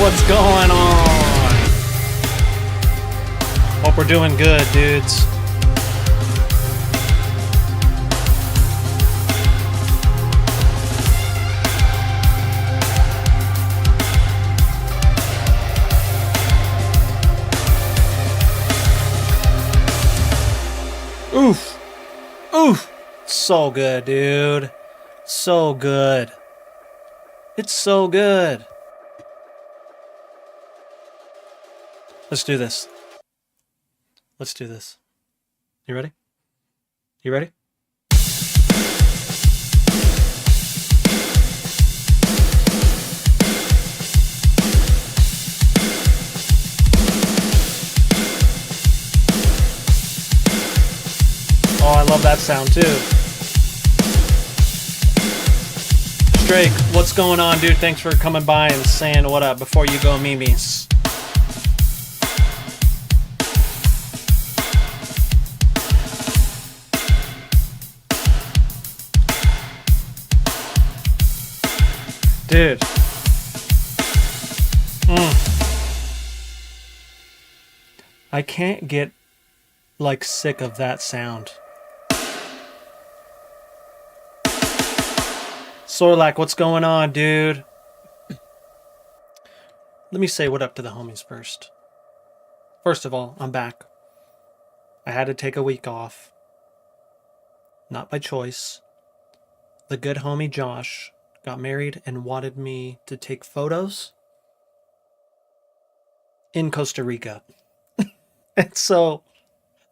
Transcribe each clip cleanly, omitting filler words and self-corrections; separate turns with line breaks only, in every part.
What's going on? Hope we're doing good, dudes. Oof. Oof. So good, dude. So good. It's so good. Let's do this. Let's do this. You ready? You ready? Oh, I love that sound too. Drake, what's going on, dude? Thanks for coming by and saying what up before you go memes. Dude. I can't get like sick of that sound. Sorlak, what's going on, dude? Let me say what up to the homies first. First of all, I'm back. I had to take a week off. Not by choice. The good homie Josh got married and wanted me to take photos in Costa Rica. And so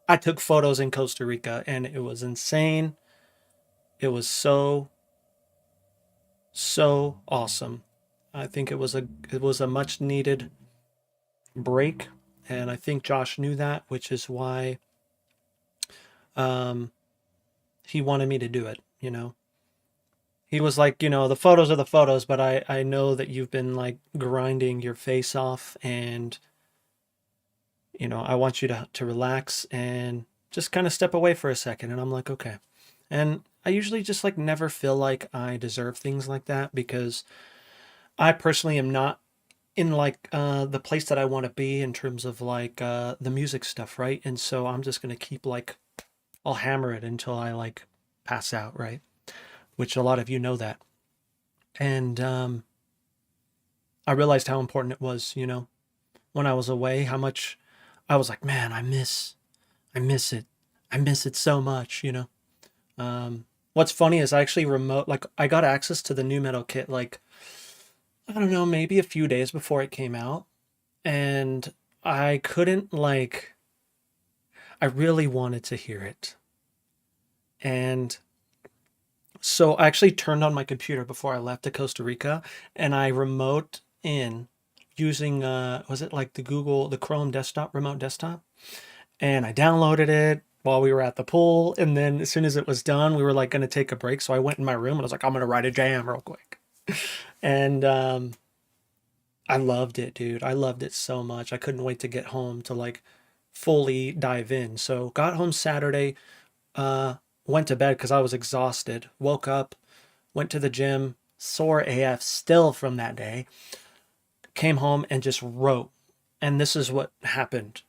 I took photos in Costa Rica and it was insane. It was so awesome. I think it was a much needed break, and I think Josh knew that, which is why he wanted me to do it, you know. He was like, you know, the photos are the photos, but I know that you've been like grinding your face off, and you know, I want you to relax and just kind of step away for a second. And I'm like, okay. And I usually just like never feel like I deserve things like that, because I personally am not in like the place that I want to be in terms of like the music stuff, right? And so I'm just gonna keep like, I'll hammer it until I like pass out, right? Which a lot of you know that. And I realized how important it was, you know, when I was away, how much I was like, man, I miss it. I miss it so much, you know. What's funny is I actually I got access to the new metal kit, like, I don't know, maybe a few days before it came out. And I couldn't like, I really wanted to hear it. And so I actually turned on my computer before I left to Costa Rica, and I remote in using, was it like the Chrome desktop, remote desktop? And I downloaded it while we were at the pool. And then as soon as it was done, we were like going to take a break. So I went in my room and I was like, I'm going to write a jam real quick. And I loved it, dude. I loved it so much. I couldn't wait to get home to like fully dive in. So got home Saturday, went to bed because I was exhausted. Woke up, went to the gym, sore AF still from that day. Came home and just wrote. And this is what happened.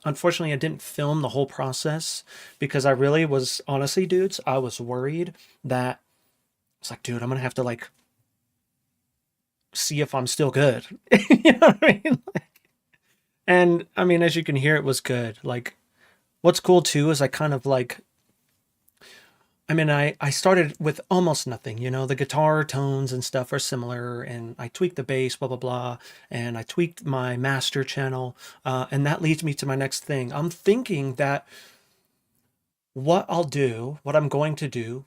Unfortunately, I didn't film the whole process because I really was, honestly, dudes, I was worried that it's like, dude, I'm going to have to like see if I'm still good. You know what I mean? And I mean, as you can hear, it was good. Like, what's cool too is I kind of like, I mean, I started with almost nothing, you know, the guitar tones and stuff are similar, and I tweaked the bass, blah, blah, blah, and I tweaked my master channel, and that leads me to my next thing. I'm thinking that what I'm going to do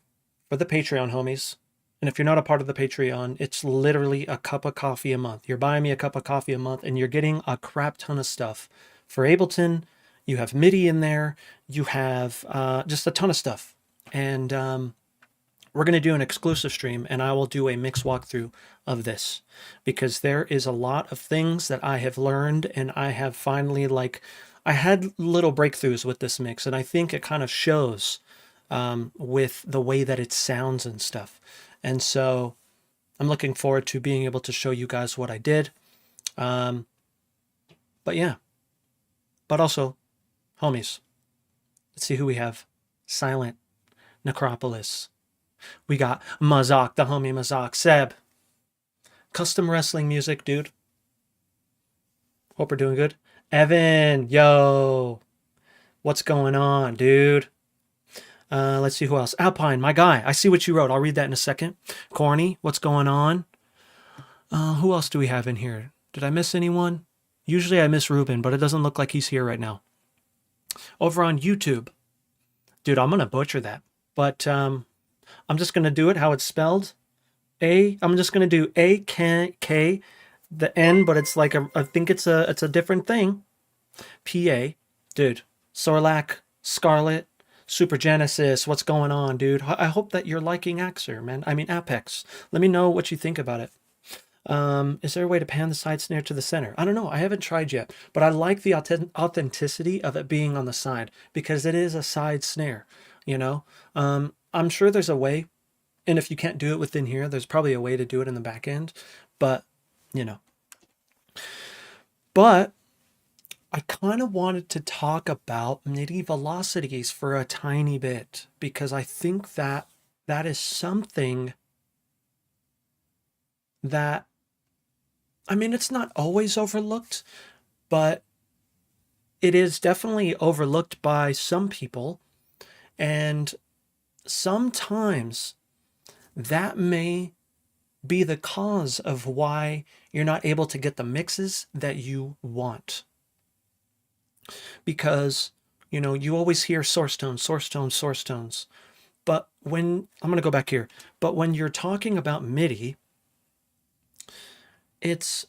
for the Patreon homies, and if you're not a part of the Patreon, it's literally a cup of coffee a month. You're buying me a cup of coffee a month, and you're getting a crap ton of stuff. For Ableton, you have Midi in there, you have just a ton of stuff. And we're going to do an exclusive stream, and I will do a mix walkthrough of this, because there is a lot of things that I have learned, and I have finally, like, I had little breakthroughs with this mix, and I think it kind of shows with the way that it sounds and stuff. And so I'm looking forward to being able to show you guys what I did. Um, but yeah, but also, homies, let's see who we have. Silent Necropolis. We got Mazak, the homie Mazak. Seb, custom wrestling music, dude. Hope we're doing good. Evan, yo, what's going on, dude? Let's see who else. Alpine, my guy. I see what you wrote. I'll read that in a second. Corny, what's going on? Who else do we have in here? Did I miss anyone? Usually I miss Ruben, but it doesn't look like he's here right now. Over on YouTube. Dude, I'm going to butcher that. But I'm just going to do it how it's spelled. I'm just going to do A-K, the N, but it's like, I think it's a different thing. P-A. Dude, Sorlac, Scarlet, Super Genesis, what's going on, dude? I hope that you're liking AXURE, man. I mean, APPEX. Let me know what you think about it. Is there a way to pan the side snare to the center? I don't know. I haven't tried yet, but I like the authenticity of it being on the side because it is a side snare, you know? I'm sure there's a way, and if you can't do it within here, there's probably a way to do it in the back end, but, you know. But I kind of wanted to talk about MIDI velocities for a tiny bit because I think that that is something that, I mean, it's not always overlooked, but it is definitely overlooked by some people. And sometimes that may be the cause of why you're not able to get the mixes that you want. Because, you know, you always hear source tones, source tones, source tones. But when, I'm going to go back here, but when you're talking about MIDI, it's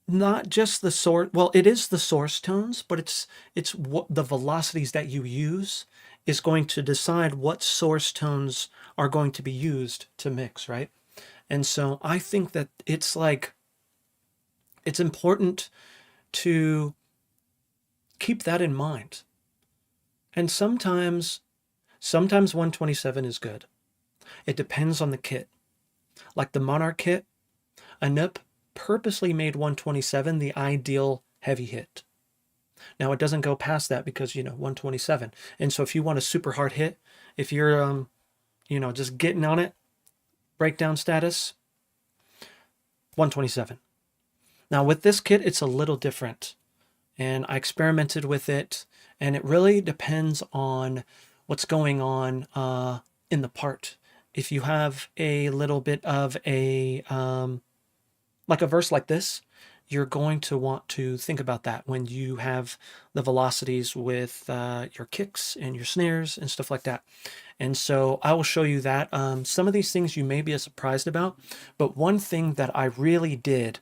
not just the source, well, it is the source tones, but it's what the velocities that you use is going to decide what source tones are going to be used to mix, right? And so I think that it's like, it's important to keep that in mind. And sometimes 127 is good. It depends on the kit. Like the Monarch kit, Anup purposely made 127 the ideal heavy hit. Now it doesn't go past that because, you know, 127. And so if you want a super hard hit, if you're, you know, just getting on it, breakdown status, 127. Now with this kit, it's a little different. And I experimented with it, and it really depends on what's going on in the part. If you have a little bit of a, like a verse like this, you're going to want to think about that when you have the velocities with your kicks and your snares and stuff like that. And so I will show you that. Some of these things you may be surprised about, but one thing that I really did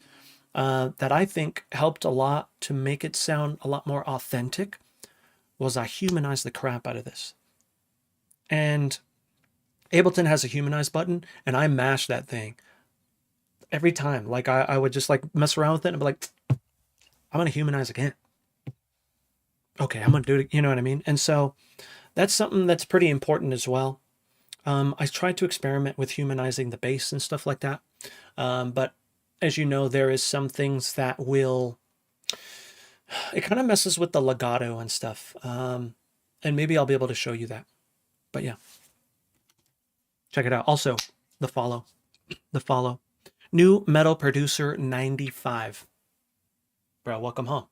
that I think helped a lot to make it sound a lot more authentic was I humanized the crap out of this. And Ableton has a humanize button, and I mash that thing every time. Like I would just like mess around with it and be like, I'm gonna humanize again. Okay, I'm gonna do it. You know what I mean? And so that's something that's pretty important as well. I tried to experiment with humanizing the bass and stuff like that, but as you know, there is some things that will, it kind of messes with the legato and stuff. And maybe I'll be able to show you that. But yeah, check it out. Also, the follow. New Metal Producer 95. Bro, welcome home.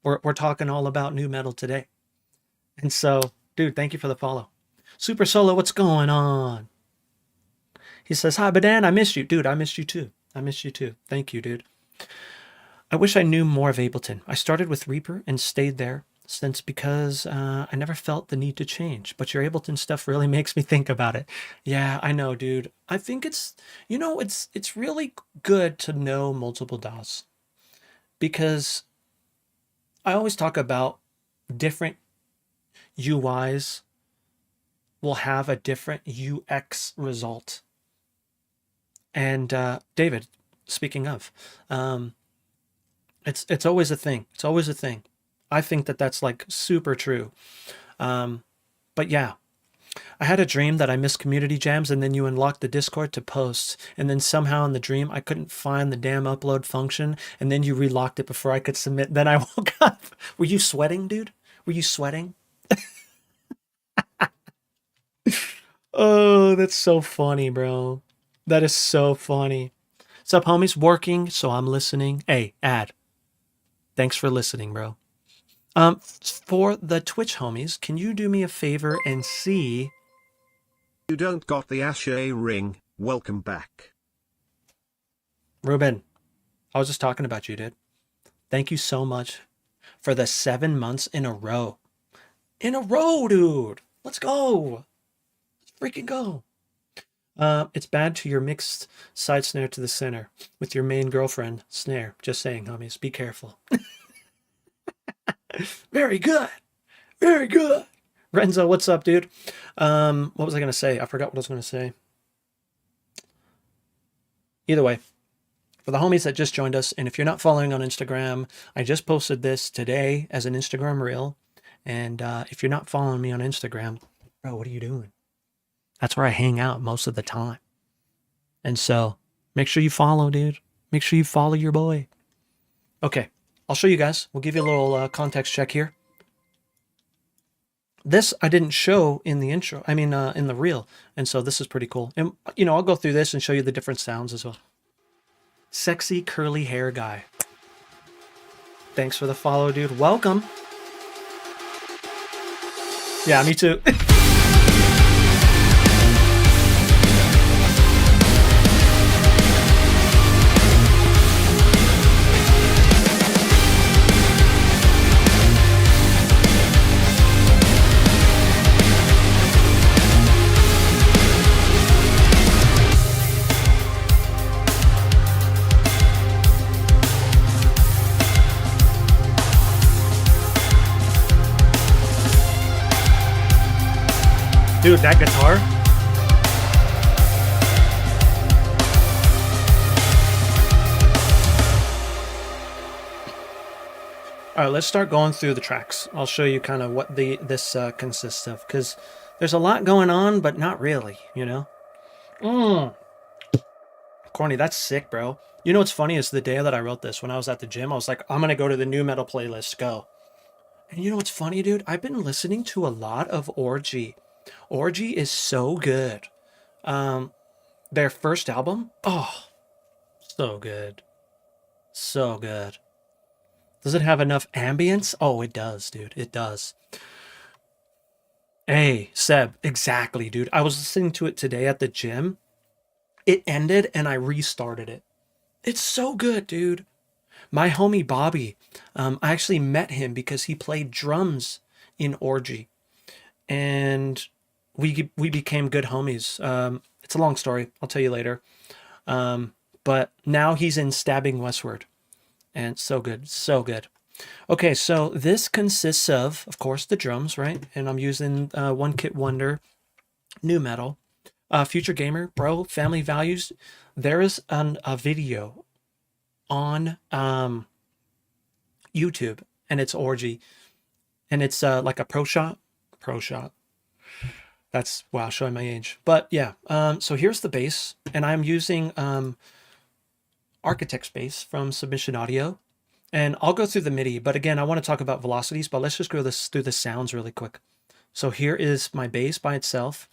We're talking all about new metal today. And so, dude, thank you for the follow. Super Solo, what's going on? He says, hi, Badan, I missed you. Dude, I missed you too. I missed you too. Thank you, dude. I wish I knew more of Ableton. I started with Reaper and stayed there since because I never felt the need to change. But your Ableton stuff really makes me think about it. Yeah, I know, dude. I think it's, you know, it's really good to know multiple DAWs because I always talk about different UIs will have a different UX result. And David, speaking of, it's always a thing. It's always a thing. I think that that's like super true. But yeah, I had a dream that I missed community jams and then you unlocked the Discord to post. And then somehow in the dream, I couldn't find the damn upload function. And then you relocked it before I could submit. Then I woke up. Were you sweating, dude? Were you sweating? Oh, that's so funny, bro. That is so funny. What's up, homies? Working, so I'm listening. Hey, Ad. Thanks for listening, bro. For the Twitch homies, can you do me a favor and see...
You don't got the AXURE ring, welcome back.
Ruben, I was just talking about you, dude. Thank you so much for the 7 months in a row. In a row, dude. Let's go. Let's freaking go. It's bad to your mixed side snare to the center with your main girlfriend snare. Just saying, homies, be careful. Very good. Very good. Renzo, what's up, dude? What was I going to say? I forgot what I was going to say. Either way, for the homies that just joined us, and if you're not following on Instagram, I just posted this today as an Instagram reel. And if you're not following me on Instagram, bro, what are you doing? That's where I hang out most of the time. And so make sure you follow, dude. Make sure you follow your boy. Okay, I'll show you guys. We'll give you a little context check here. This I didn't show in the intro, in the reel. And so this is pretty cool. And, you know, I'll go through this and show you the different sounds as well. Sexy curly hair guy. Thanks for the follow, dude. Welcome. Yeah, me too. Dude, that guitar. All right, let's start going through the tracks. I'll show you kind of what this consists of, because there's a lot going on, but not really, you know? Corny, that's sick, bro. You know what's funny is the day that I wrote this, when I was at the gym, I was like, I'm going to go to the new metal playlist, go. And you know what's funny, dude? I've been listening to a lot of Orgy. Orgy is so good. Their first album, oh, so good. So good. Does it have enough ambience? Oh, it does, dude. It does. Hey, Seb, exactly, dude. I was listening to it today at the gym. It ended and I restarted it. It's so good, dude. My homie Bobby, I actually met him because he played drums in Orgy. And we became good homies. It's a long story. I'll tell you later. But now he's in Stabbing Westward. And so good. So good. Okay, so this consists of course, the drums, right? And I'm using One Kit Wonder, new metal. Future Gamer, bro, Family Values. There is a video on YouTube, and it's Orgy. And it's like a pro shot. That's, wow, showing my age. But yeah, so here's the bass, and I'm using Architect's bass from Submission Audio. And I'll go through the MIDI, but again, I want to talk about velocities, but let's just go through the sounds really quick. So here is my bass by itself.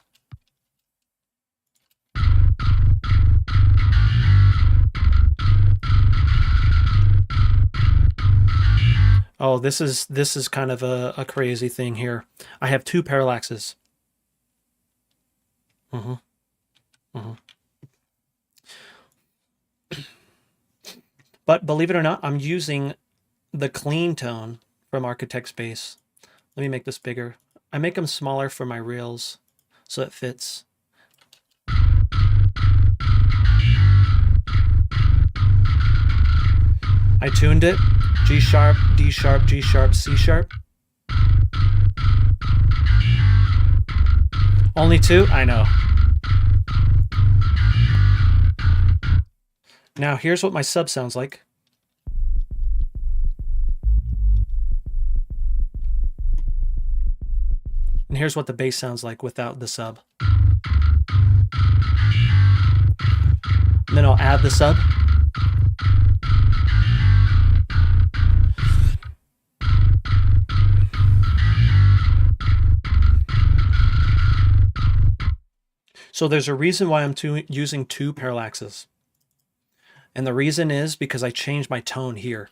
Oh, this is kind of a crazy thing here. I have two parallaxes. But believe it or not, I'm using the clean tone from Architect's bass. Let me make this bigger. I make them smaller for my reels so it fits. I tuned it. G sharp, D sharp, G sharp, C sharp. Only two? I know. Now here's what my sub sounds like. And here's what the bass sounds like without the sub. And then I'll add the sub. So there's a reason why I'm using two parallaxes. And the reason is because I changed my tone here.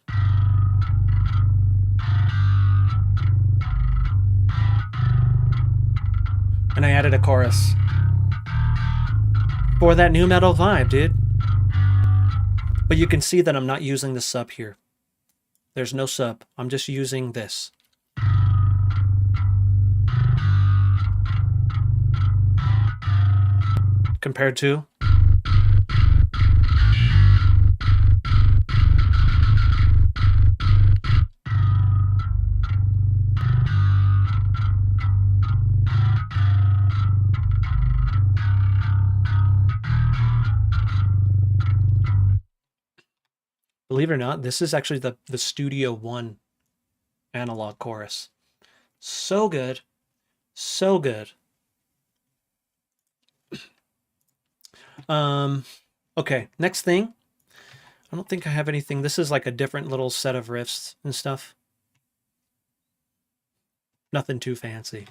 And I added a chorus. For that new metal vibe, dude. But you can see that I'm not using the sub here. There's no sub. I'm just using this. Compared to... Believe it or not, this is actually the Studio One analog chorus. So good. So good. Okay, next thing. I don't think I have anything. This is like a different little set of riffs and stuff. Nothing too fancy.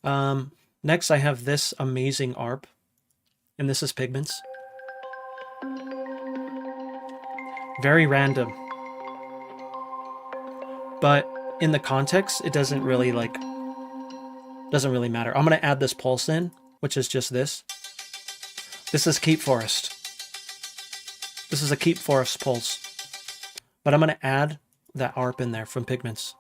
Next I have this amazing ARP, and this is Pigments. Very random. But in the context, it doesn't really matter. I'm gonna add this pulse in, which is just this. This is Keep Forest. This is a Keep Forest pulse. But I'm gonna add that ARP in there from Pigments.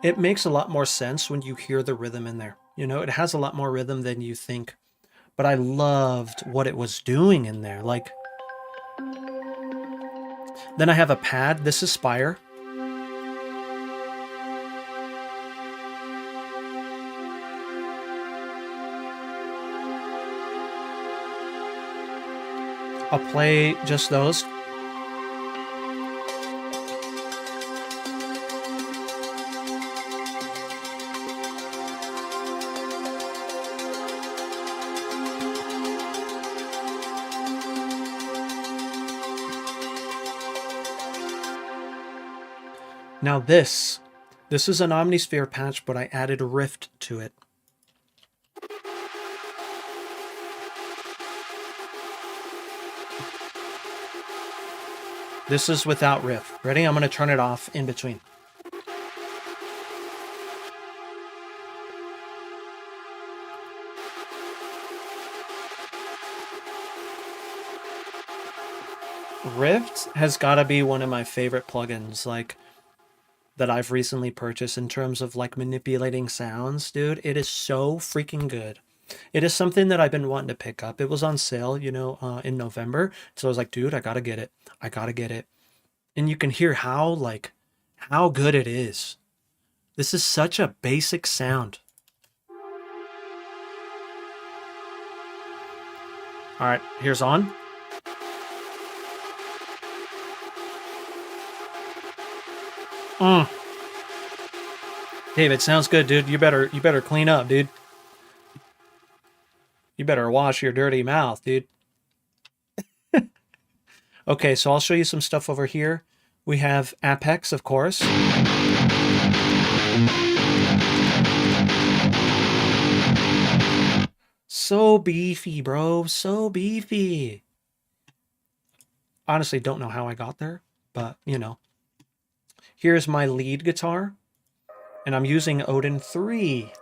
It makes a lot more sense when you hear the rhythm in there. You know, it has a lot more rhythm than you think. But I loved what it was doing in there. Like, then I have a pad. This is Spire. I'll play just those. Now this is an Omnisphere patch, but I added a rift to it. This is without riff. Ready? I'm going to turn it off in between. Rift has got to be one of my favorite plugins, like, that I've recently purchased in terms of like manipulating sounds, dude. It is so freaking good. It is something that I've been wanting to pick up. It was on sale, you know, in November. So I was like, dude, I gotta get it. I gotta get it. And you can hear how good it is. This is such a basic sound. All right, here's on. David, sounds good, dude. You better clean up, dude. You better wash your dirty mouth, dude. Okay, so I'll show you some stuff over here. We have APPEX, of course. So beefy, bro. So beefy. Honestly, don't know how I got there, but, you know. Here's my lead guitar, and I'm using Odin 3.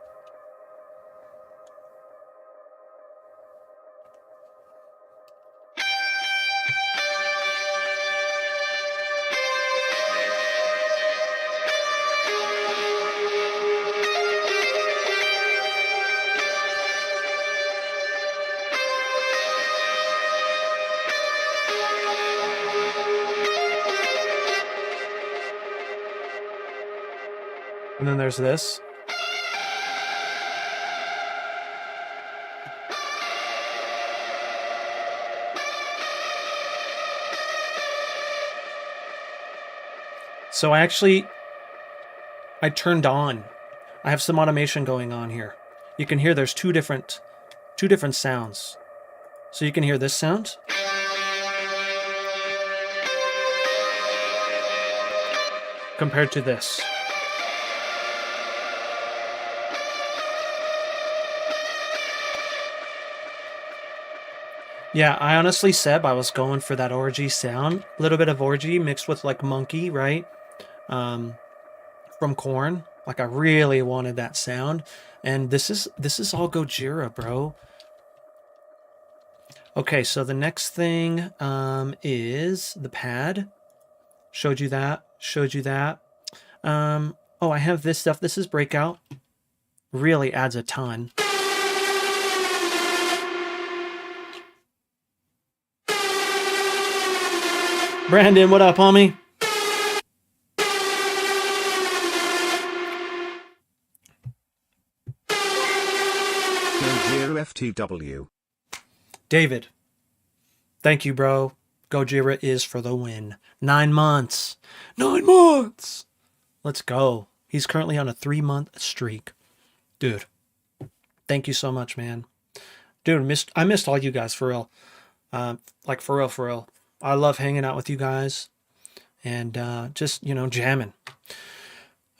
And then there's this. So I turned on. I have some automation going on here. You can hear there's two different sounds. So you can hear this sound. Compared to this. Yeah, I honestly, Seb, I was going for that orgy sound. A little bit of orgy mixed with like monkey, right? From Korn. Like I really wanted that sound. And this is all Gojira, bro. Okay, so the next thing is the pad. Showed you that. Oh, I have this stuff. This is Breakout. Really adds a ton. Brandon, what up, homie?
Gojira FTW.
David, thank you, bro. Gojira is for the win. 9 months. 9 months! Let's go. He's currently on a 3-month streak. Dude, thank you so much, man. Dude, I missed all you guys, for real. Like, for real. I love hanging out with you guys and just, jamming.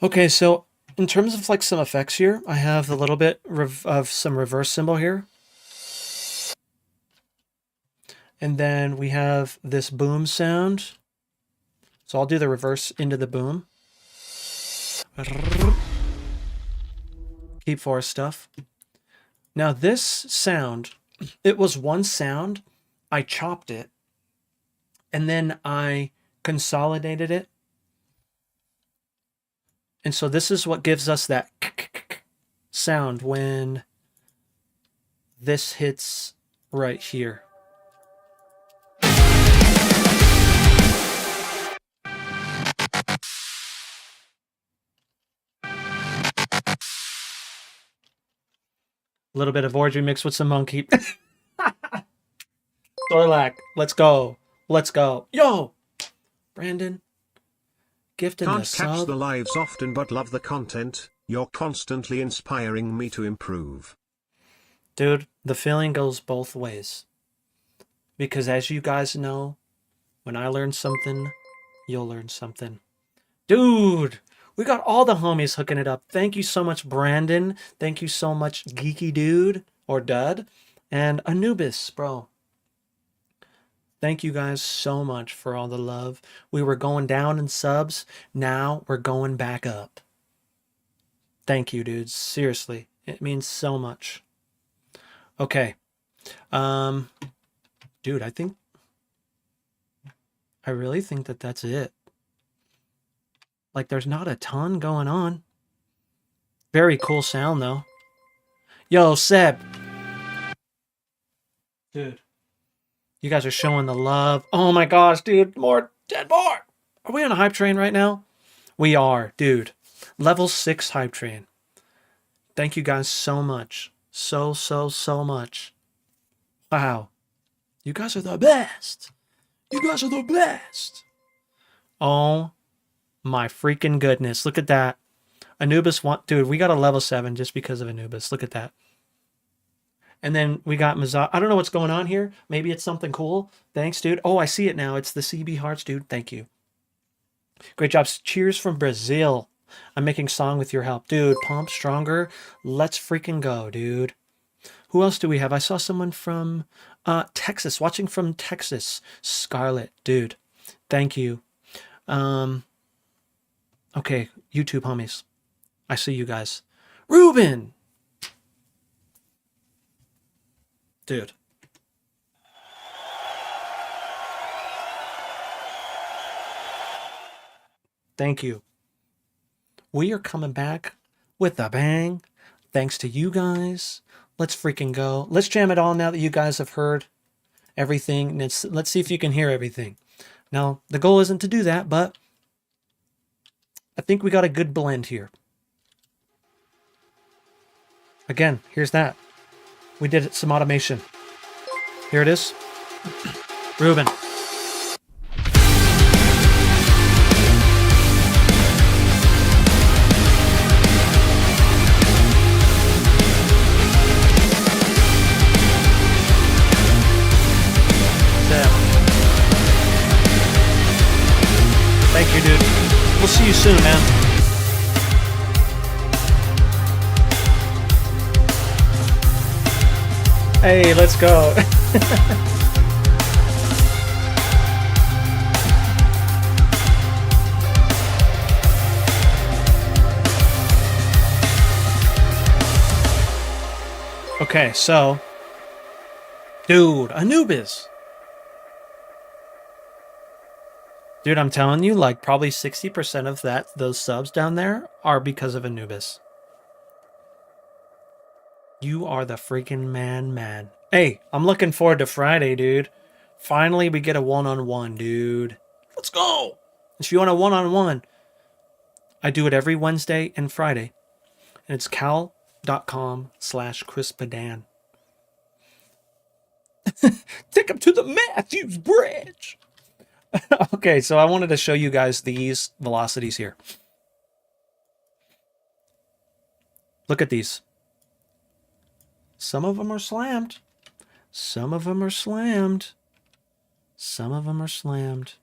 Okay, so in terms of like some effects here, I have a little bit of some reverse cymbal here. And then we have this boom sound. So I'll do the reverse into the boom. Keep Forest stuff. Now this sound, it was one sound. I chopped it. And then I consolidated it. And so this is what gives us that sound when this hits right here. A little bit of orgy mixed with some monkey. Dorlac, let's go. Yo! Brandon, gifted the sub.
Can't catch the lives often but love the content. You're constantly inspiring me to improve.
Dude, the feeling goes both ways. Because as you guys know, when I learn something, you'll learn something. Dude, we got all the homies hooking it up. Thank you so much, Brandon. Thank you so much, Geeky Dude, or Dud, and Anubis, bro. Thank you guys so much for all the love. We were going down in subs. Now we're going back up. Thank you, dudes. Seriously. It means so much. Okay. Dude, I really think that that's it. Like, there's not a ton going on. Very cool sound, though. Yo, Seb. Dude. You guys are showing the love. Oh my gosh, dude. 10 more. Are we on a hype train right now? We are, dude. Level 6 hype train. Thank you guys so much. So much. Wow. You guys are the best. Oh my freaking goodness. Look at that. Anubis, dude, we got a level 7 just because of Anubis. Look at that. And then we got Mazar. I don't know what's going on here. Maybe it's something cool. Thanks, dude. Oh, I see it now. It's the CB Hearts, dude. Thank you. Great job. Cheers from Brazil. I'm making song with your help. Dude, pump stronger. Let's freaking go, dude. Who else do we have? I saw someone from Texas. Watching from Texas. Scarlett, dude. Thank you. Okay, YouTube homies. I see you guys. Ruben! Dude. Thank you. We are coming back with a bang. Thanks to you guys. Let's freaking go. Let's jam it all now that you guys have heard everything. Let's see if you can hear everything. Now, the goal isn't to do that, but I think we got a good blend here. Again, here's that. We did some automation. Here it is. Hey, let's go. Okay, so, dude, Anubis. Dude, I'm telling you, like probably 60% of those subs down there are because of Anubis. You are the freaking man. Hey, I'm looking forward to Friday, dude. Finally, we get a one-on-one, dude. Let's go. If you want a one-on-one, I do it every Wednesday and Friday. And it's cal.com/ChrisPadan. Take him to the Matthews Bridge. Okay, so I wanted to show you guys these velocities here. Look at these. Some of them are slammed. Some of them are slammed. Some of them are slammed.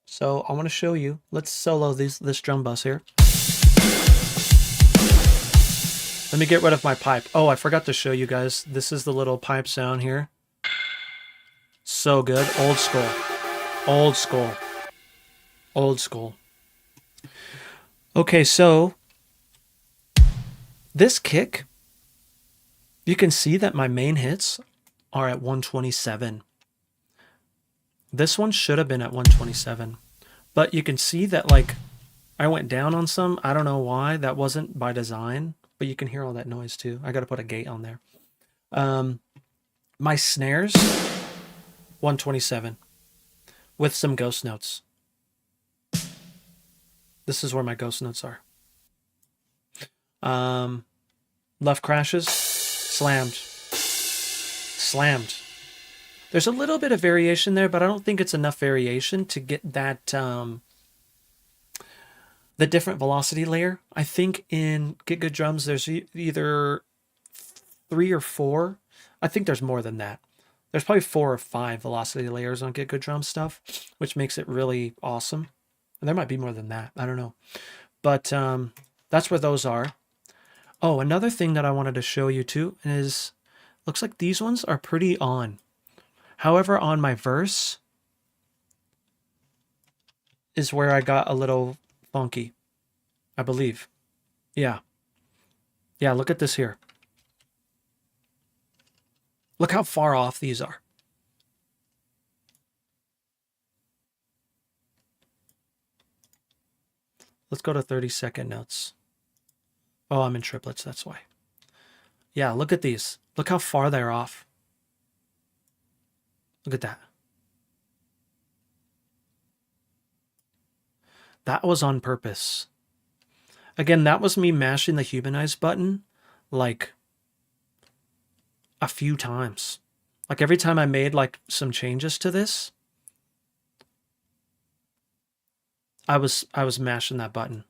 So I want to show you. Let's solo this drum bus here. Let me get rid of my pipe. Oh, I forgot to show you guys. This is the little pipe sound here. So good. Old school. Old school. Old school. Okay, so this kick, you can see that my main hits are at 127. This one should have been at 127. But you can see that, like, I went down on some. I don't know why. That wasn't by design. But you can hear all that noise too. I got to put a gate on there. My snares, 127. With some ghost notes. This is where my ghost notes are. Left crashes, slammed. Slammed. There's a little bit of variation there, but I don't think it's enough variation to get that the different velocity layer. I think in Get Good Drums, there's either 3 or 4. I think there's more than that. There's probably 4 or 5 velocity layers on Get Good Drums stuff, which makes it really awesome. And there might be more than that. I don't know. But that's where those are. Oh, another thing that I wanted to show you too is, looks like these ones are pretty on. However, on my verse is where I got a little funky, I believe. Yeah. Yeah, look at this here. Look how far off these are. Let's go to 30-second notes. Oh, I'm in triplets, that's why. Yeah, look at these. Look how far they're off. Look at that. That was on purpose. Again, that was me mashing the humanize button like a few times. Like every time I made like some changes to this, I was mashing that button.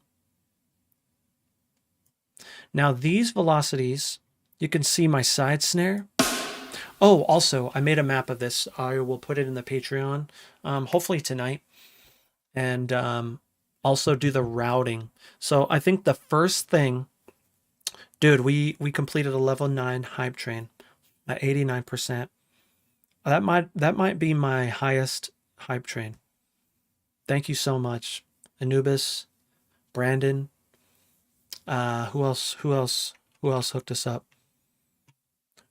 Now these velocities, you can see my side snare. Oh, also, I made a map of this. I will put it in the Patreon, hopefully tonight. And also do the routing. So I think the first thing, dude, we completed a level 9 hype train at 89%. That might be my highest hype train. Thank you so much, Anubis, Brandon. Who else hooked us up?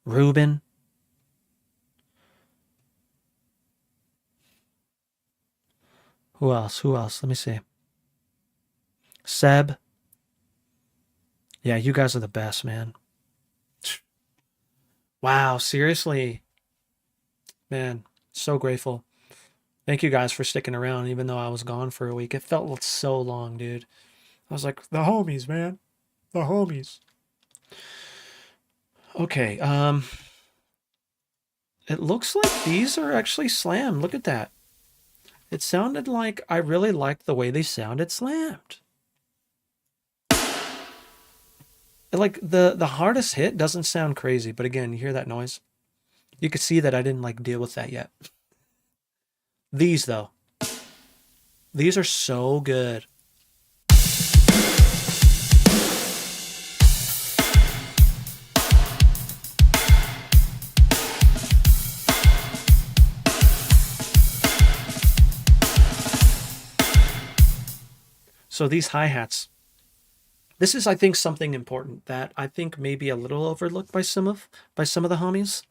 Ruben. Who else? Let me see. Seb. Yeah, you guys are the best, man. Wow, seriously. Man, so grateful. Thank you guys for sticking around, even though I was gone for a week. It felt so long, dude. I was like, the homies, man. The homies. Okay, it looks like these are actually slammed. Look at that. It sounded like I really liked the way they sounded slammed. Like the hardest hit doesn't sound crazy, but again, you hear that noise? You can see that I didn't like deal with that yet. These though. These are so good. So these hi-hats, this is, I think, something important that I think may be a little overlooked by some of the homies.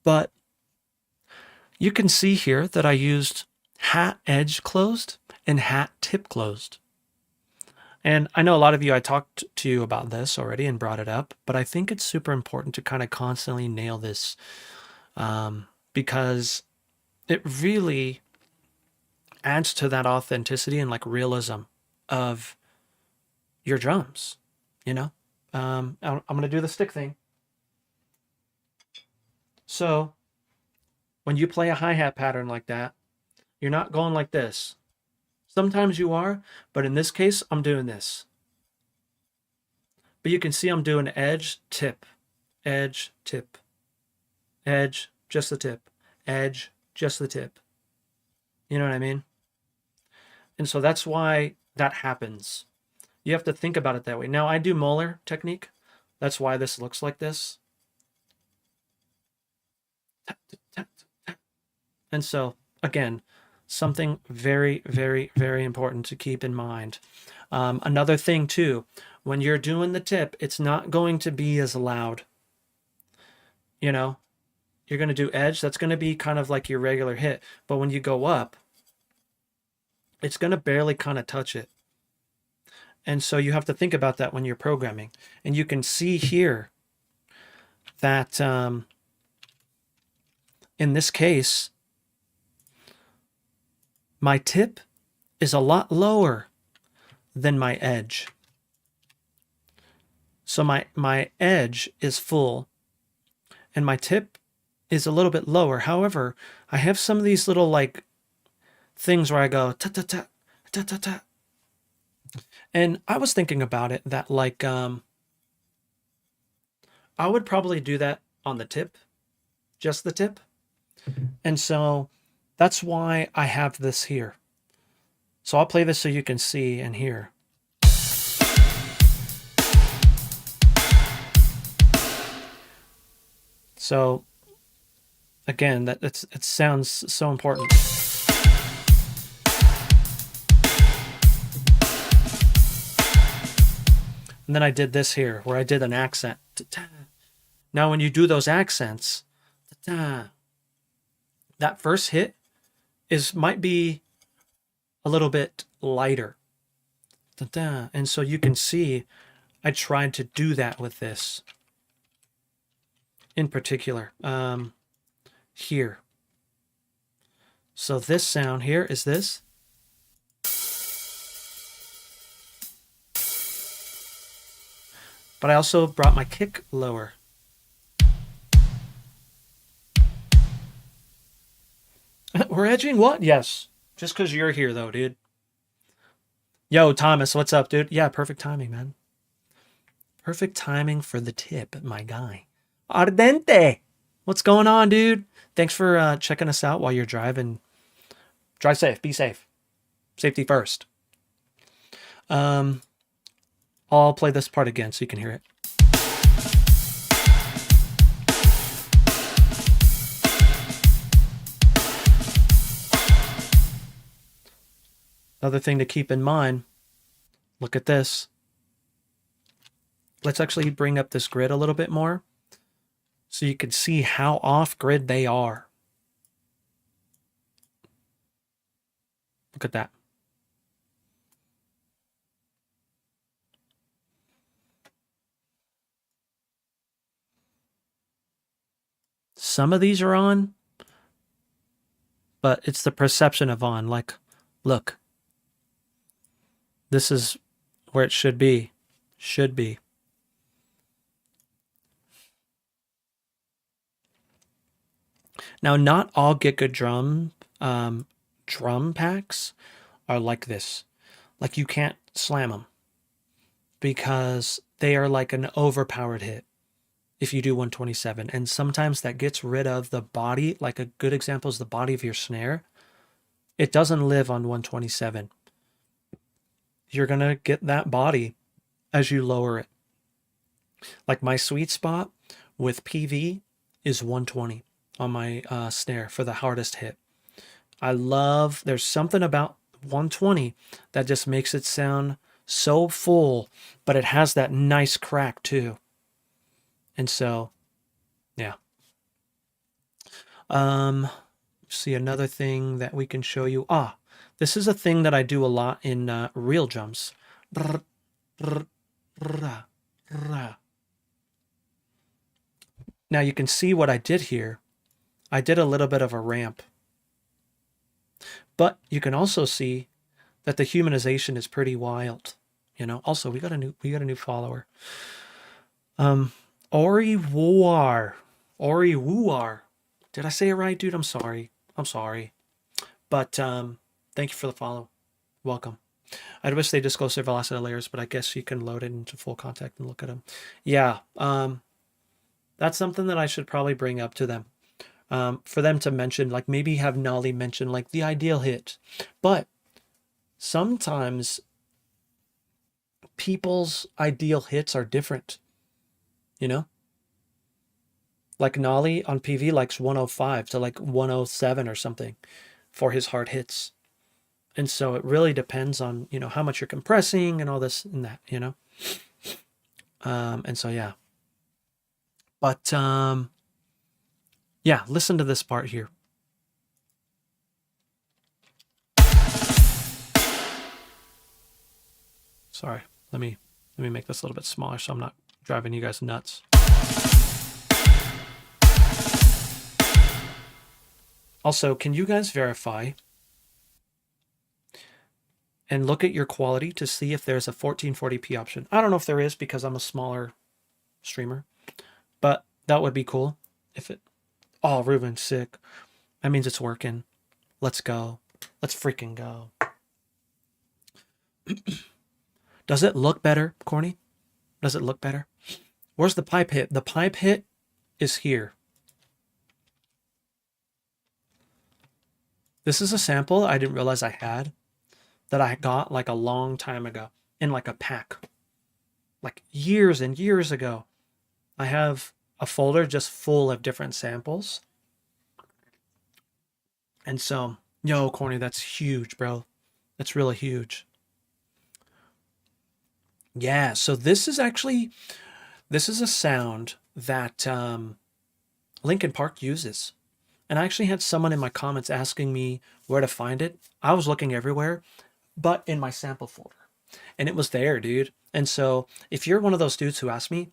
But you can see here that I used hat edge closed and hat tip closed. And I know a lot of you, I talked to you about this already and brought it up, but I think it's super important to kind of constantly nail this, because it really adds to that authenticity and like realism of your drums, you know? I'm going to do the stick thing. So when you play a hi-hat pattern like that, you're not going like this. Sometimes you are, but in this case, I'm doing this. But you can see I'm doing edge, tip, edge, tip, edge, just the tip, edge, just the tip. You know what I mean? And so that's why that happens. You have to think about it that way. Now, I do molar technique. That's why this looks like this. And so, again, something very, very, very important to keep in mind. Another thing, too, when you're doing the tip, it's not going to be as loud. You know, you're going to do edge. That's going to be kind of like your regular hit. But when you go up, it's going to barely kind of touch it. And so you have to think about that when you're programming. And you can see here that in this case, my tip is a lot lower than my edge. So my edge is full and my tip is a little bit lower. However, I have some of these little like things where I go ta ta ta ta ta ta. And I was thinking about it that like I would probably do that on the tip, just the tip. And so that's why I have this here. So I'll play this so you can see and hear. So again, it sounds so important. And then I did this here where I did an accent. Now when you do those accents, that first hit might be a little bit lighter. And so you can see I tried to do that with this in particular here. So this sound here is this. But I also brought my kick lower. We're edging what? Yes. Just because you're here, though, dude. Yo, Thomas, what's up, dude? Yeah, perfect timing, man. Perfect timing for the tip, my guy. Ardente! What's going on, dude? Thanks for checking us out while you're driving. Drive safe. Be safe. Safety first. I'll play this part again so you can hear it. Another thing to keep in mind, look at this. Let's actually bring up this grid a little bit more so you can see how off grid they are. Look at that. Some of these are on, but it's the perception of on. Like, look. This is where it should be. Should be. Now, not all Get Good drum packs are like this. Like, you can't slam them because they are like an overpowered hit if you do 127. And sometimes that gets rid of the body. Like a good example is the body of your snare. It doesn't live on 127. You're going to get that body as you lower it. Like my sweet spot with PV is 120 on my snare for the hardest hit. There's something about 120 that just makes it sound so full, but it has that nice crack too. And so, yeah. See another thing that we can show you. This is a thing that I do a lot in real drums. Now you can see what I did here. I did a little bit of a ramp. But you can also see that the humanization is pretty wild. You know, also we got a new follower. Ori Wuar. Did I say it right, dude? I'm sorry. But thank you for the follow. Welcome. I'd wish they disclosed their velocity layers, but I guess you can load it into full contact and look at them. Yeah, that's something that I should probably bring up to them. For them to mention, like maybe have Nolly mention like the ideal hit. But sometimes people's ideal hits are different, you know? Like Nolly on PV likes 105 to like 107 or something for his hard hits. And so it really depends on, you know, how much you're compressing and all this and that, you know? And so, yeah. But, yeah, listen to this part here. Sorry, let me make this a little bit smaller so I'm not driving you guys nuts. Also, can you guys verify and look at your quality to see if there's a 1440p option? I don't know if there is because I'm a smaller streamer, but that would be cool if it... Oh, Ruben, sick. That means it's working. Let's go. Let's freaking go. Does it look better, Corny? Does it look better? Where's the pipe hit? The pipe hit is here. This is a sample I didn't realize I had that I got like a long time ago in like a pack. Like years and years ago. I have a folder just full of different samples. And so, yo, Corny, that's huge, bro. That's really huge. Yeah, so this is a sound that Linkin Park uses. And I actually had someone in my comments asking me where to find it. I was looking everywhere, but in my sample folder. And it was there, dude. And so if you're one of those dudes who asked me,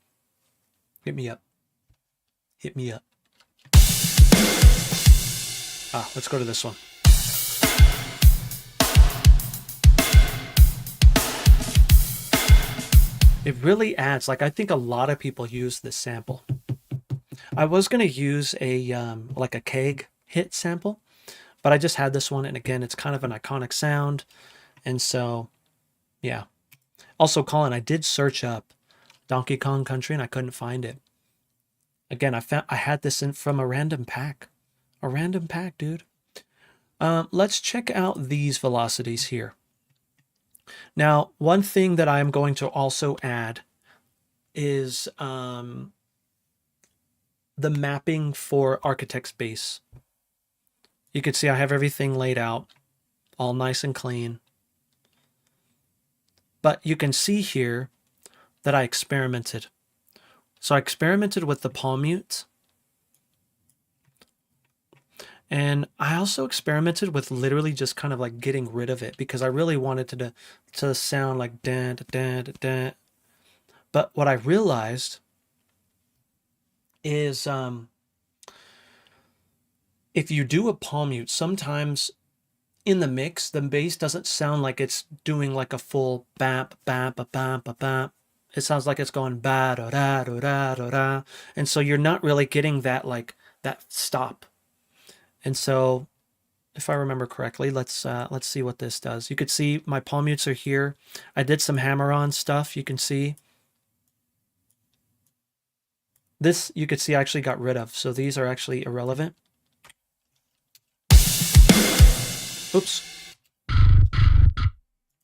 hit me up. Hit me up. Let's go to this one. It really adds, like, I think a lot of people use this sample. I was going to use a, like a keg hit sample, but I just had this one. And again, it's kind of an iconic sound. And so, yeah. Also, Colin, I did search up Donkey Kong Country and I couldn't find it. Again, I had this in from a random pack. A random pack, dude. Let's check out these velocities here. Now, one thing that I'm going to also add is the mapping for Architect's Base. You can see I have everything laid out, all nice and clean. But you can see here that I experimented. So I experimented with the palm mute. And I also experimented with literally just kind of like getting rid of it because I really wanted to sound like da da da da da. But what I realized is if you do a palm mute, sometimes in the mix, the bass doesn't sound like it's doing like a full bap, bap, bap, bap, bap. It sounds like it's going ba da da da da da da. And so you're not really getting that like that stop. And so if I remember correctly, let's see what this does. You could see my palm mutes are here. I did some hammer-on stuff, you can see. This, you could see I actually got rid of. So these are actually irrelevant. Oops.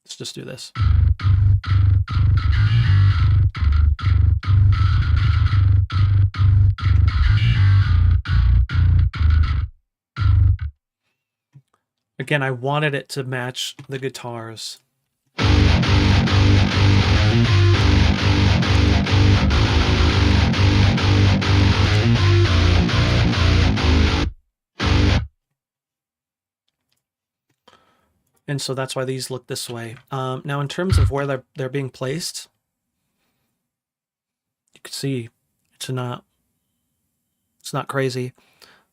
Let's just do this. Again, I wanted it to match the guitars. And so that's why these look this way. Now, in terms of where they're being placed, you can see it's not crazy.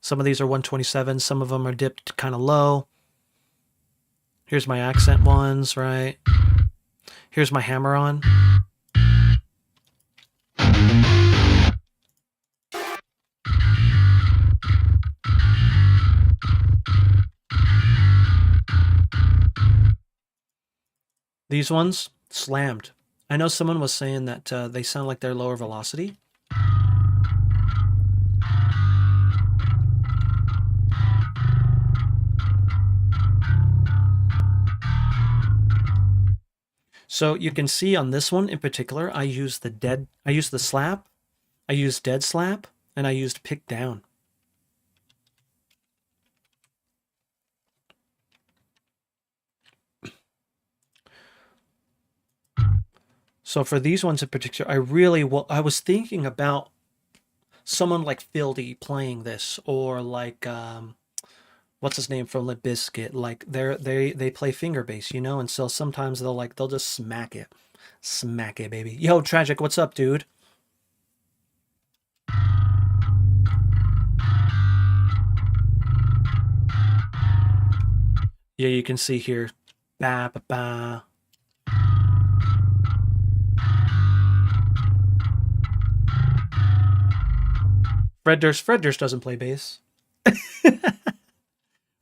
Some of these are 127. Some of them are dipped kind of low. Here's my accent ones, right? Here's my hammer on. These ones, slammed. I know someone was saying that they sound like they're lower velocity. So you can see on this one in particular, I used the slap, I used dead slap, and I used pick down. So for these ones in particular, I was thinking about someone like Fildy playing this, or like what's his name from Limp Bizkit. Like they play finger bass, you know, and so sometimes they'll just smack it, baby. Yo, Tragic, what's up, dude? Yeah, you can see here, ba ba ba. Fred Durst doesn't play bass.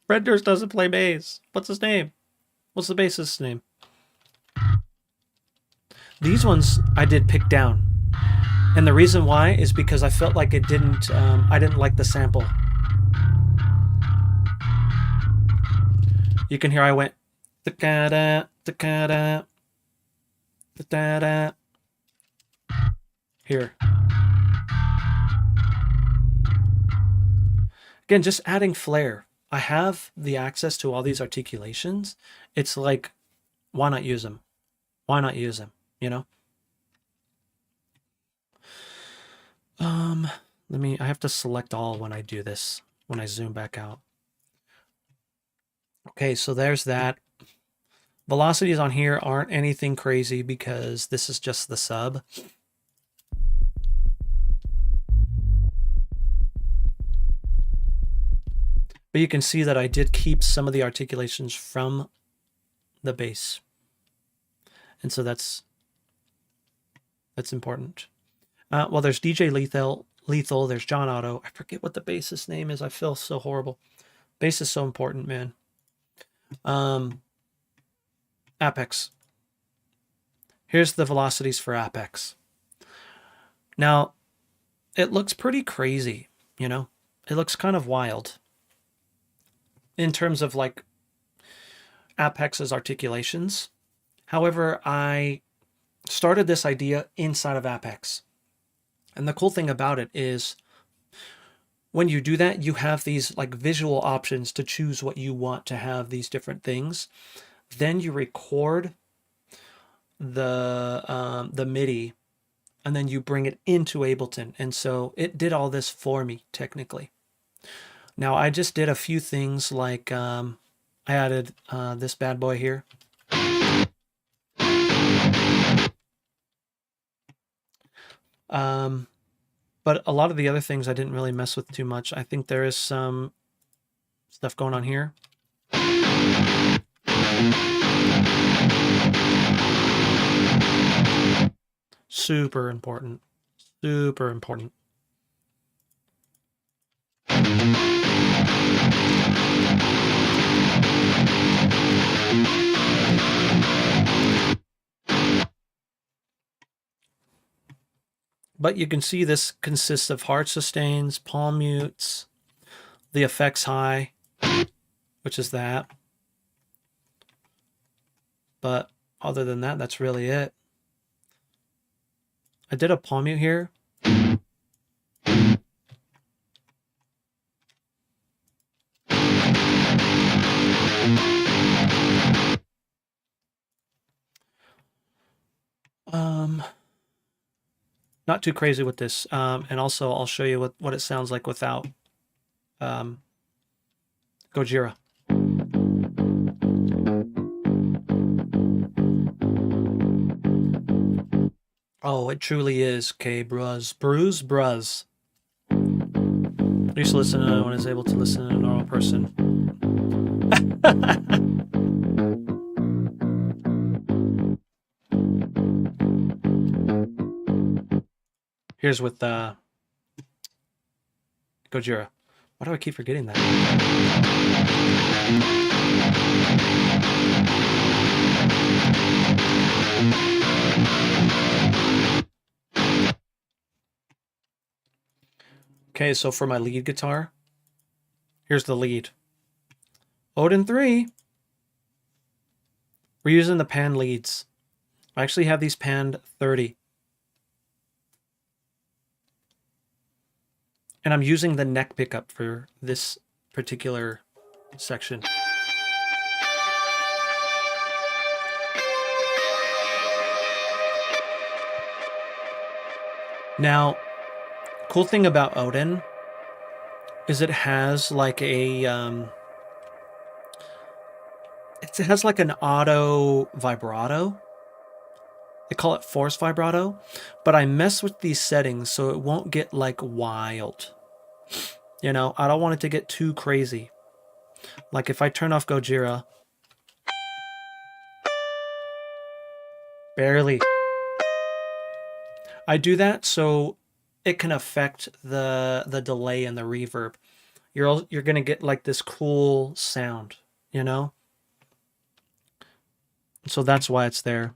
Fred Durst doesn't play bass. What's his name? What's the bassist's name? These ones I did pick down. And the reason why is because I felt like it didn't, I didn't like the sample. You can hear I went, da-da, da-da, da-da. Here. Again, just adding flair. I have the access to all these articulations. It's like, why not use them? Why not use them? You know? I have to select all when I do this, when I zoom back out. Okay, so there's that. Velocities on here aren't anything crazy because this is just the sub. But you can see that I did keep some of the articulations from the bass. And so that's important. Well, there's DJ Lethal, there's John Otto. I forget what the bassist name is. I feel so horrible. Bass is so important, man. APPEX. Here's the velocities for APPEX. Now, it looks pretty crazy, you know? It looks kind of wild in terms of like APPEX's articulations. However, I started this idea inside of APPEX. And the cool thing about it is when you do that, you have these like visual options to choose what you want to have these different things. Then you record the MIDI and then you bring it into Ableton. And so it did all this for me technically. Now I just did a few things like I added this bad boy here. But a lot of the other things I didn't really mess with too much. I think there is some stuff going on here. Super important. Super important. But you can see this consists of hard sustains, palm mutes, the effects high, which is that. But other than that, that's really it. I did a palm mute here. Not too crazy with this. And also I'll show you what it sounds like without Gojira. Oh, it truly is, K Bruz. Bruz. I used to listen to it when I was able to listen to a normal person. Here's with Gojira. Why do I keep forgetting that? Okay, so for my lead guitar, here's the lead. Odin 3. We're using the pan leads. I actually have these panned 30. And I'm using the neck pickup for this particular section. Now, cool thing about Odin is it has like a it has like an auto vibrato. They call it force vibrato, but I mess with these settings so it won't get like wild. You know, I don't want it to get too crazy. Like if I turn off Gojira, barely. I do that so it can affect the delay and the reverb. You're gonna get like this cool sound, you know? So that's why it's there.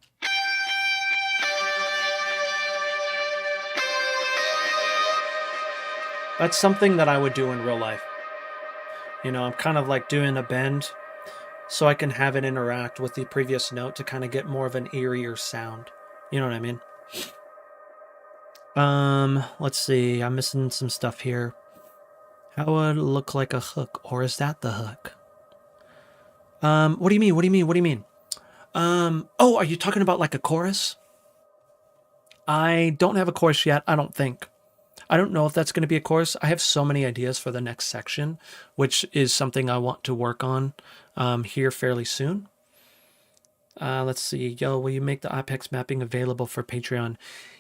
That's something that I would do in real life. You know, I'm kind of like doing a bend so I can have it interact with the previous note to kind of get more of an eerier sound. You know what I mean? Let's see. I'm missing some stuff here. How would it look like a hook? Or is that the hook? What do you mean? What do you mean? What do you mean? Oh, are you talking about like a chorus? I don't have a chorus yet, I don't think. I don't know if that's going to be a chorus. I have so many ideas for the next section, which is something I want to work on here fairly soon. Let's see. Yo, will you make the APPEX mapping available for Patreon?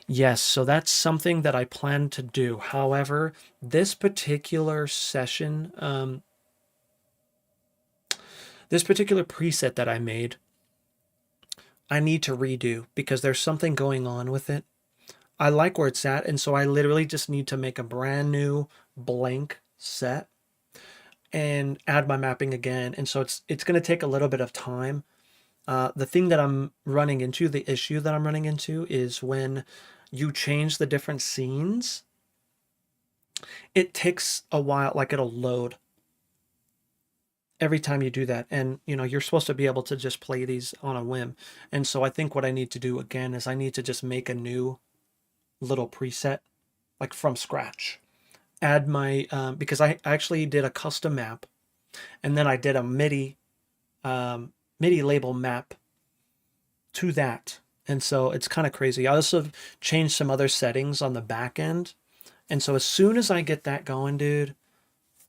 Yes, so that's something that I plan to do. However, this particular session, this particular preset that I made, I need to redo because there's something going on with it. I like where it's at, and so I literally just need to make a brand new blank set and add my mapping again. And so it's going to take a little bit of time. The thing that I'm running into, the issue that I'm running into is when you change the different scenes, it takes a while, like it'll load every time you do that. And, you know, you're supposed to be able to just play these on a whim. And so I think what I need to do again is I need to just make a new little preset, like from scratch. Add my, because I actually did a custom map and then I did a MIDI label map to that. And so it's kind of crazy. I also changed some other settings on the back end. And so as soon as I get that going, dude,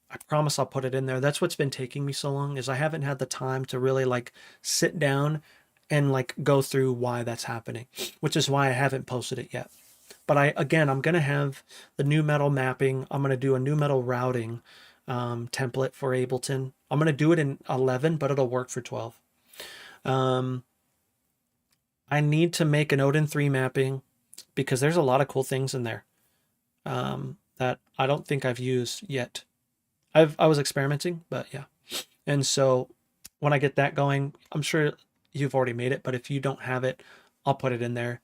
I promise I'll put it in there. That's what's been taking me so long is I haven't had the time to really like sit down and like go through why that's happening, which is why I haven't posted it yet. But I'm going to have the new metal mapping. I'm going to do a new metal routing template for Ableton. I'm going to do it in 11, but it'll work for 12. I need to make an Odin 3 mapping because there's a lot of cool things in there that I don't think I've used yet. I was experimenting, but yeah. And so when I get that going, I'm sure you've already made it, but if you don't have it, I'll put it in there.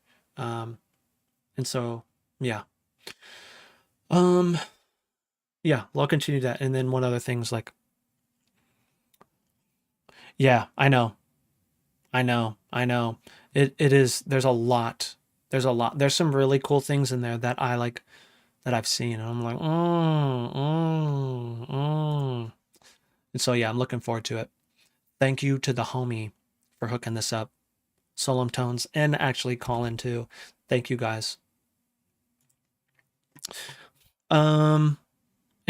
And so, yeah. Yeah, I'll continue that. And then one other thing's like, yeah, I know. I know. It is, there's a lot. There's a lot. There's some really cool things in there that I like, that I've seen. And I'm like, And so, yeah, I'm looking forward to it. Thank you to the homie for hooking this up. Solemn Tones, and actually Colin too. Thank you guys. In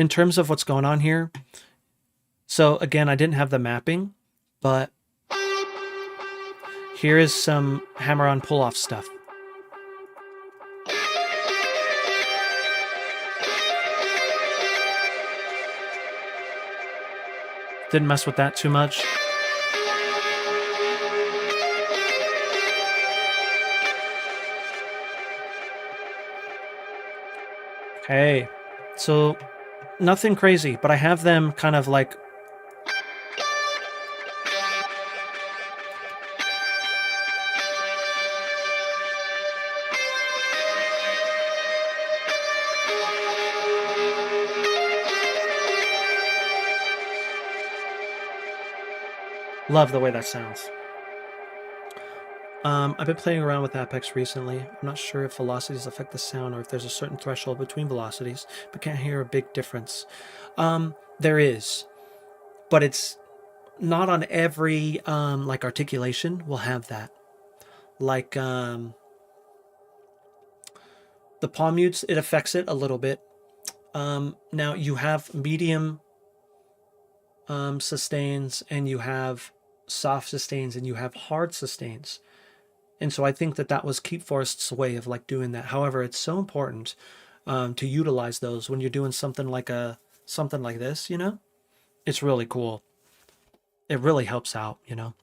terms of what's going on here, so again, I didn't have the mapping, but here is some hammer-on pull-off stuff. Didn't mess with that too much. Okay, so nothing crazy, but I have them kind of like love the way that sounds. I've been playing around with APPEX recently. I'm not sure if velocities affect the sound or if there's a certain threshold between velocities, but can't hear a big difference. There is, but it's not on every, like articulation will have that. Like, the palm mutes, it affects it a little bit. Now you have medium sustains and you have soft sustains and you have hard sustains. And so I think that that was Keep Forest's way of like doing that. However, it's so important to utilize those when you're doing something like this, you know? It's really cool. It really helps out, you know?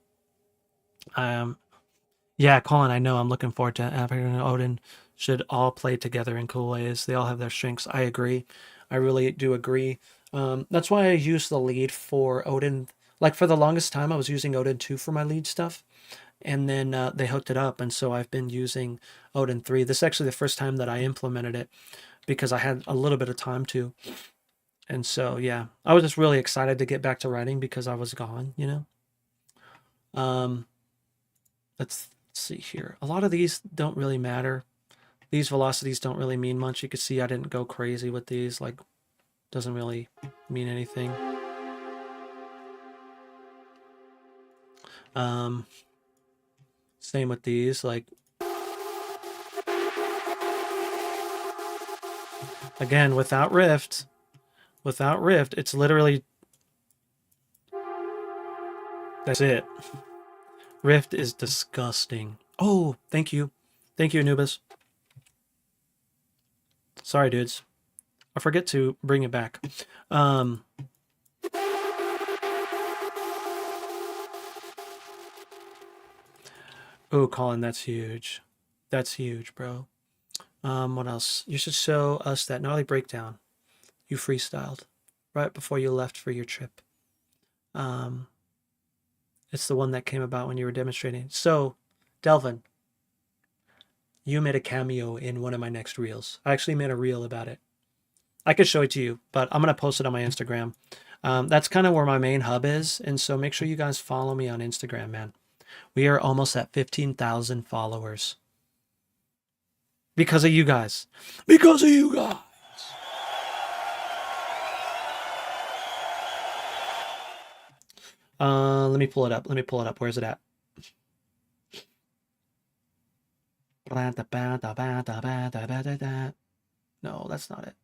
Yeah, Colin, I know. I'm looking forward to Epic and Odin should all play together in cool ways. They all have their strengths. I agree. I really do agree. That's why I use the lead for Odin. Like for the longest time, I was using Odin 2 for my lead stuff. And then they hooked it up. And so I've been using Odin 3. This is actually the first time that I implemented it because I had a little bit of time to. And so, yeah, I was just really excited to get back to writing because I was gone, you know? Let's see here. A lot of these don't really matter. These velocities don't really mean much. You can see I didn't go crazy with these. Like, doesn't really mean anything. Same with these. Like, again, without Rift, it's literally, that's it. Rift is disgusting. Oh, thank you. Thank you, Anubis. Sorry, dudes. I forget to bring it back. Oh, Colin, that's huge. That's huge, bro. What else? You should show us that gnarly breakdown you freestyled right before you left for your trip. It's the one that came about when you were demonstrating. So, Delvin, you made a cameo in one of my next reels. I actually made a reel about it. I could show it to you, but I'm going to post it on my Instagram. That's kind of where my main hub is. And so make sure you guys follow me on Instagram, man. We are almost at 15,000 followers. Because of you guys. Because of you guys. Let me pull it up. Where is it at? No, that's not it.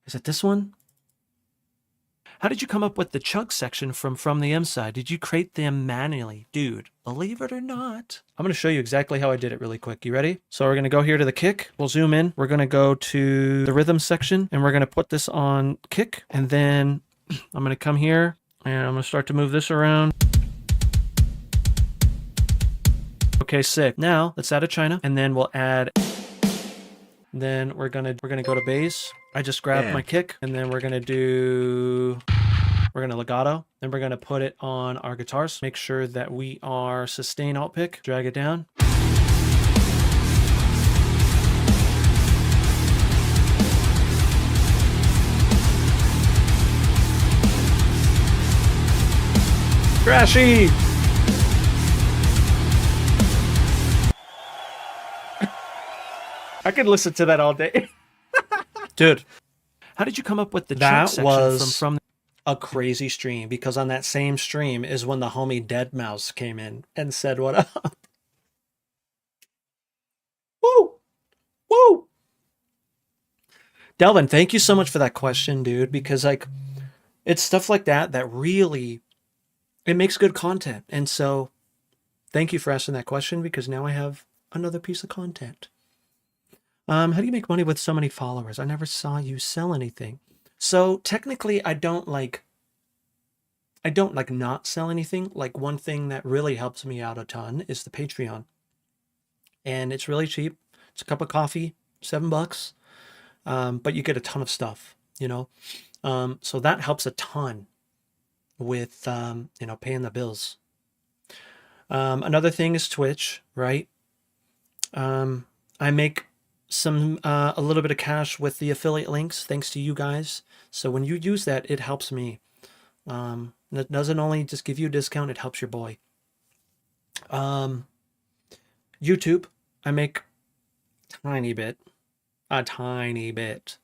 Is it this one? How did you come up with the chug section from the M side? Did you create them manually? Dude, believe it or not. I'm going to show you exactly how I did it really quick. You ready? So we're going to go here to the kick. We'll zoom in. We're going to go to the rhythm section and we're going to put this on kick. And then I'm going to come here and I'm going to start to move this around. Okay, sick. Now let's add a China and then we'll add. Then we're gonna go to bass. I just grabbed my kick and then we're gonna legato. Then we're gonna put it on our guitars. Make sure that we are sustain alt pick. Drag it down. Crashy. I could listen to that all day. Dude,
How did you come up with the chart
That
section
was
from
a crazy stream because on that same stream is when the homie Dead Mouse came in and said, "What up?" Woo! Woo! Delvin, thank you so much for that question, dude, because like it's stuff like that that really it makes good content. And so thank you for asking that question because now I have another piece of content. How do you make money with so many followers? I never saw you sell anything. So technically I don't like not sell anything. Like one thing that really helps me out a ton is the Patreon. And it's really cheap. It's a cup of coffee, $7. But you get a ton of stuff, you know? So that helps a ton with, paying the bills. Another thing is Twitch, right? I make a little bit of cash with the affiliate links thanks to you guys. So when you use that, it helps me. It doesn't only just give you a discount, it helps your boy. Um, YouTube, I make tiny bit, a tiny bit,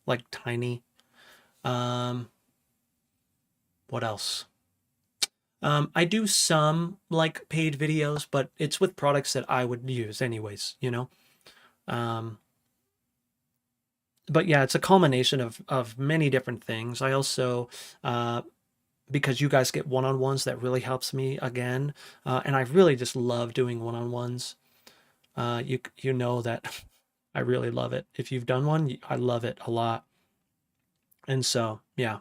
like tiny. Um, what else? I do some like paid videos, but it's with products that I would use anyways, you know? Um, but yeah, it's a culmination of many different things. I also, uh, because you guys get one-on-ones, that really helps me again. And I really just love doing one-on-ones. You know that I really love it. If you've done one, I love it a lot. And so, yeah.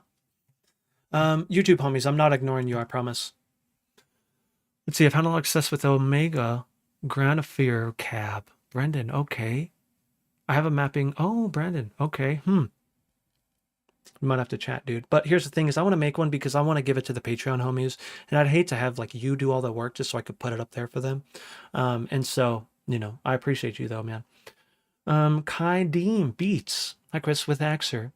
YouTube homies, I'm not ignoring you, I promise. Let's see, I've had a lot of success with Omega Granophere cab. Brendan, okay. I have a mapping. Oh, Brandon, okay. We might have to chat, dude. But here's the thing is I want to make one because I want to give it to the Patreon homies. And I'd hate to have like you do all the work just so I could put it up there for them. And so, I appreciate you though, man. Kai Deem Beats. Hi, Chris with AXURE.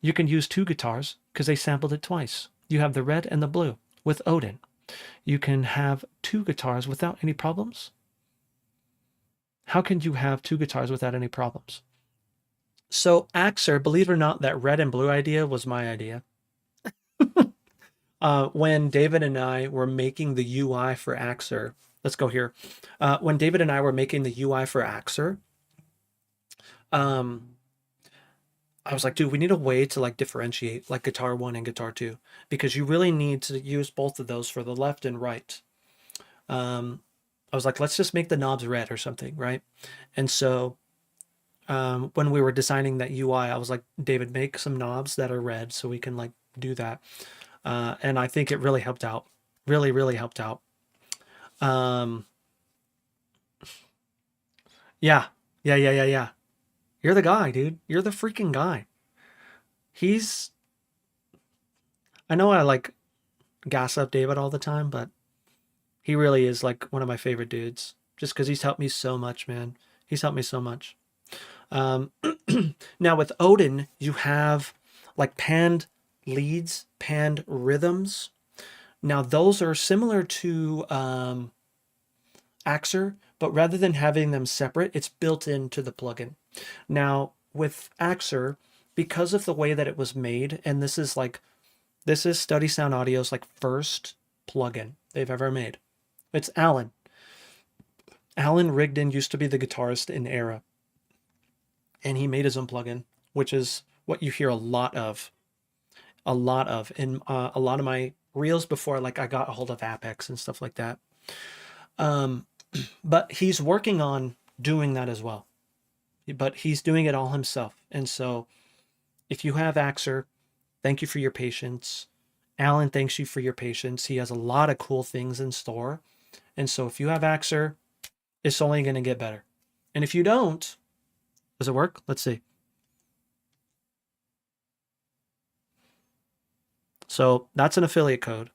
You can use two guitars because they sampled it twice. You have the red and the blue with Odin. You can have two guitars without any problems. How can you have two guitars without any problems? So AXURE, believe it or not, that red and blue idea was my idea. When David and I were making the UI for AXURE, let's go here. When David and I were making the UI for AXURE, um, I was like, dude, we need a way to like differentiate like guitar one and guitar two because you really need to use both of those for the left and right. I was like, let's just make the knobs red or something, right? And so when we were designing that UI, I was like, David, make some knobs that are red so we can like do that. And I think it really helped out. Really, really helped out. Um, yeah, yeah. You're the guy, dude. You're the freaking guy. He's. I know I like gas up David all the time, but he really is like one of my favorite dudes. Just because he's helped me so much, man. He's helped me so much. Um, now with Odin, you have like panned leads, panned rhythms. Now those are similar to AXURE, but rather than having them separate, it's built into the plugin. Now with AXURE, because of the way that it was made, and this is Study Sound Audio's like first plugin they've ever made. It's Alan. Alan Rigdon used to be the guitarist in Era, and he made his own plugin, which is what you hear a lot of in a lot of my reels before like I got a hold of APPEX and stuff like that. Um, but he's working on doing that as well. But he's doing it all himself. And so if you have AXURE, thank you for your patience. Alan thanks you for your patience. He has a lot of cool things in store. And so if you have AXURE, it's only going to get better. And if you don't, does it work? Let's see. So that's an affiliate code.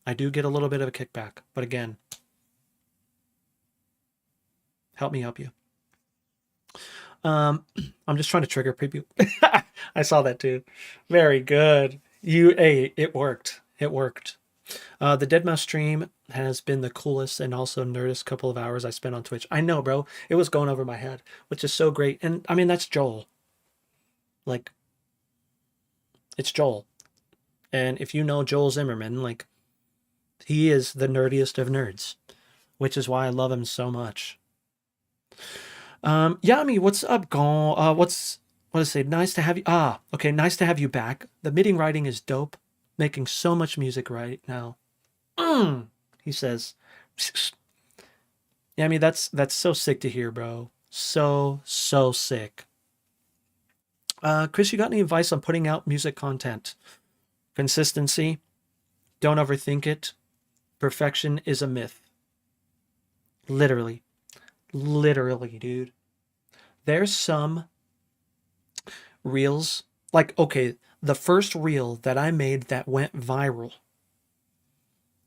I do get a little bit of a kickback, but again, help me help you. I'm just trying to trigger preview. I saw that too. Very good. Hey, it worked. It worked. The Dead Mouse stream has been the coolest and also nerdest couple of hours I spent on Twitch. I know, bro. It was going over my head, which is so great. And I mean, that's Joel. Like, It's Joel. And if you know Joel Zimmerman, like, he is the nerdiest of nerds, which is why I love him so much. Yami, what's up, Gon? What to say? Nice to have you. Ah, okay, nice to have you back. The MIDI writing is dope. Making so much music right now. He says. Yami, that's so sick to hear, bro. So sick. Chris, you got any advice on putting out music content? Consistency. Don't overthink it. Perfection is a myth. Literally. Literally, dude. There's some reels. Like, okay, the first reel that I made that went viral,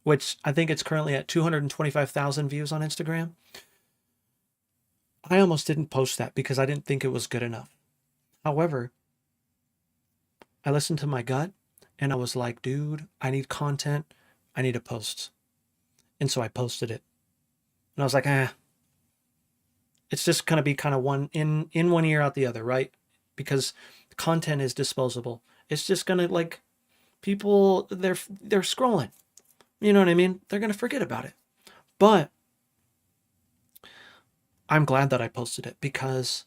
which I think it's currently at 225,000 views on Instagram. I almost didn't post that because I didn't think it was good enough. However, I listened to my gut and I was like, dude, I need content. I need a post. And so I posted it. And I was like, it's just going to be kind of one in one ear out the other, right? Because content is disposable. It's just going to, like, people, they're scrolling. You know what I mean? They're going to forget about it. But I'm glad that I posted it because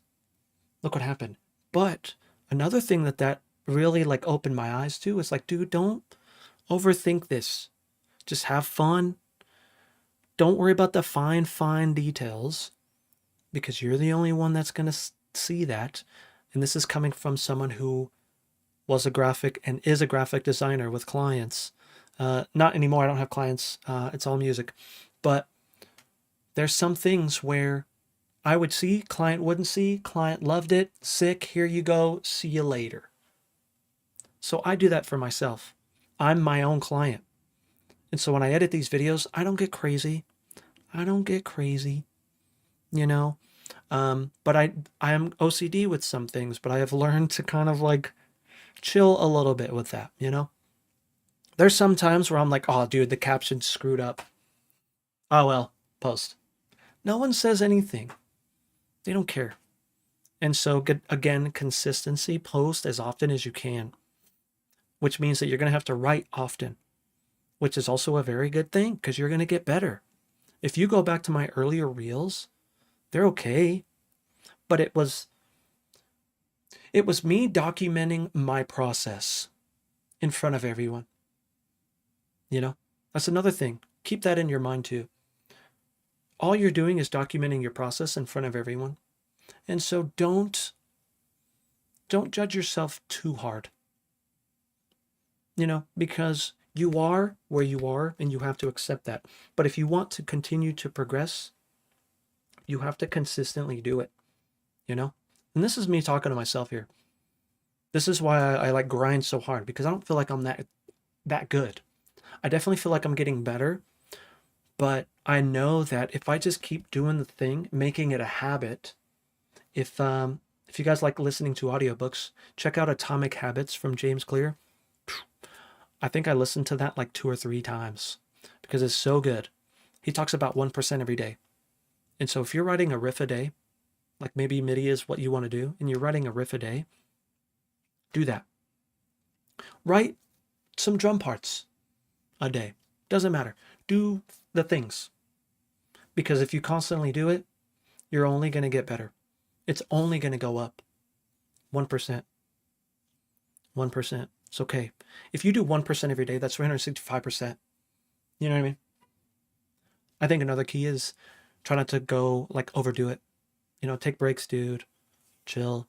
look what happened. But another thing that really, like, opened my eyes to is like, dude, don't overthink this. Just have fun. Don't worry about the fine details because you're the only one that's going to see that. And this is coming from someone who was a graphic and is a graphic designer with clients. Not anymore. I don't have clients. It's all music. But there's some things where I would see, client wouldn't see, client loved it, sick, here you go, see you later. So I do that for myself. I'm my own client. And so when I edit these videos, I don't get crazy. I don't get crazy, you know? But I am OCD with some things, but I have learned to kind of, like, chill a little bit with that, you know? There's some times where I'm like, oh, dude, the caption's screwed up. Oh, well, post. No one says anything. They don't care. And so, again, consistency, post as often as you can, which means that you're going to have to write often, which is also a very good thing because you're going to get better. If you go back to my earlier reels, they're okay, but it was me documenting my process in front of everyone. You know, that's another thing. Keep that in your mind too. All you're doing is documenting your process in front of everyone. And so don't judge yourself too hard. You know, because you are where you are and you have to accept that. But if you want to continue to progress, you have to consistently do it, you know? And this is me talking to myself here. This is why I like grind so hard because I don't feel like I'm that good. I definitely feel like I'm getting better, but I know that if I just keep doing the thing, making it a habit, if you guys like listening to audiobooks, check out Atomic Habits from James Clear. I think I listened to that like 2 or 3 times because it's so good. He talks about 1% every day. And so if you're writing a riff a day, like maybe MIDI is what you want to do, and you're writing a riff a day, do that. Write some drum parts a day. Doesn't matter. Do the things. Because if you constantly do it, you're only going to get better. It's only going to go up. 1%. 1%. It's okay. If you do 1% every day, that's 365%. You know what I mean? I think another key is try not to go, like, overdo it. You know, take breaks, dude. Chill.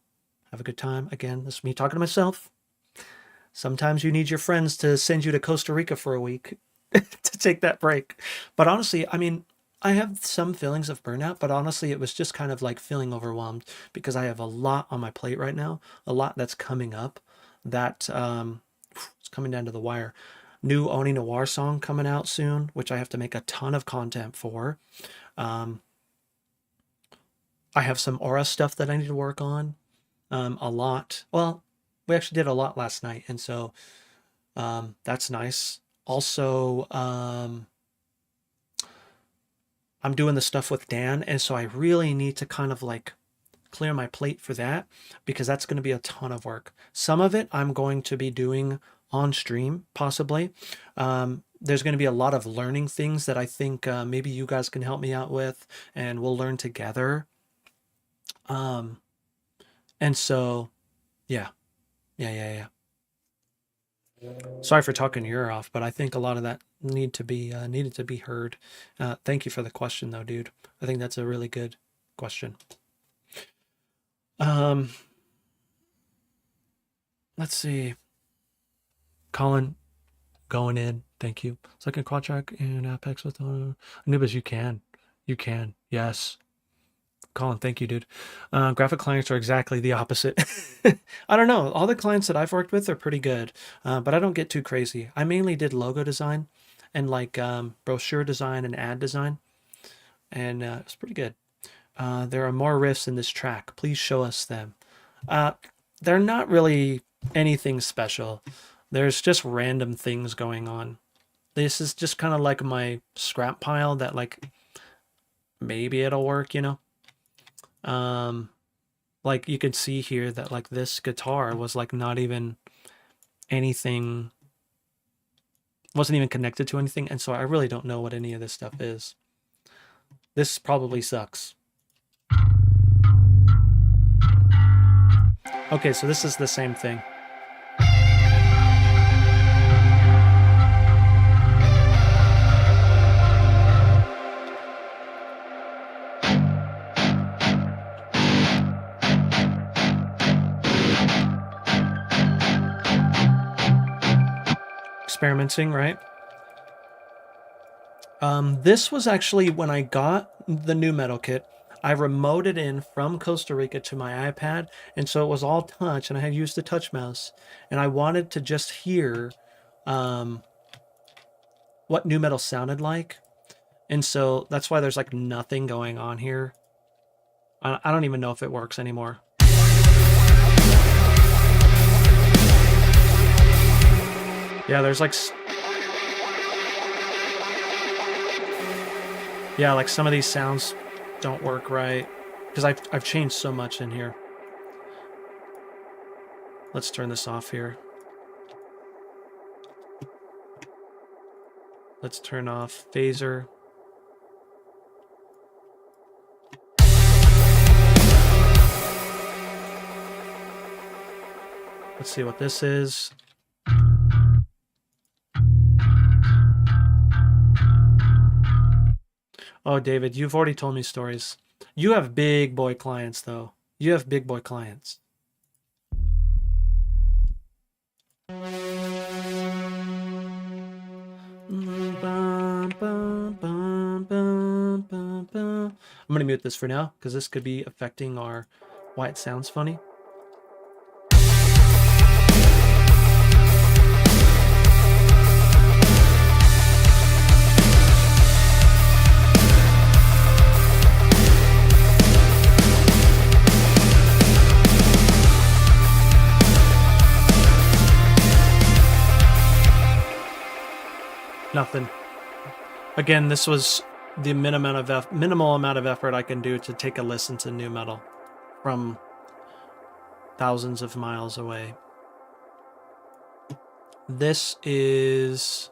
Have a good time. Again, this is me talking to myself. Sometimes you need your friends to send you to Costa Rica for a week to take that break. But honestly, I mean, I have some feelings of burnout, but honestly, it was just kind of like feeling overwhelmed because I have a lot on my plate right now, a lot that's coming up that it's coming down to the wire. New Oni Noir song coming out soon, which I have to make a ton of content for. I have some Aura stuff that I need to work on. A lot. Well, we actually did a lot last night, and so that's nice. Also, I'm doing the stuff with Dan, and so I really need to kind of like clear my plate for that because that's going to be a ton of work. Some of it I'm going to be doing on stream, possibly. There's going to be a lot of learning things that I think maybe you guys can help me out with, and we'll learn together. Um, and so, yeah, yeah. Sorry for talking your ear off, but I think a lot of that needed to be heard. Thank you for the question, though, dude. I think that's a really good question. Um, let's see. Colin, going in. Thank you. Second quad track in Apex with Anubis. You can. You can. Yes. Colin, thank you, dude. Graphic clients are exactly the opposite. I don't know. All the clients that I've worked with are pretty good, but I don't get too crazy. I mainly did logo design and like brochure design and ad design, and it's pretty good. There are more riffs in this track. Please show us them. They're not really anything special. There's just random things going on. This is just kind of like my scrap pile that like maybe it'll work, you know? Like you could see here that like this guitar was like not even anything, wasn't even connected to anything, and so I really don't know what any of this stuff is. This probably sucks. Okay, so this is the same thing. Experimenting, right? This was actually when I got the new metal kit. I remoted in from Costa Rica to my iPad, and so it was all touch, and I had used the touch mouse, and I wanted to just hear what new metal sounded like, and so that's why there's like nothing going on here. I don't even know if it works anymore. Yeah, there's like... Yeah, like some of these sounds don't work right because I've changed so much in here. Let's turn this off here. Let's turn off phaser. Let's see what this is. Oh, David, you've already told me stories. You have big boy clients, though. You have big boy clients. I'm going to mute this for now, because this could be affecting why it sounds funny. Nothing. Again, this was the minimal amount of effort I can do to take a listen to new metal from thousands of miles away. This is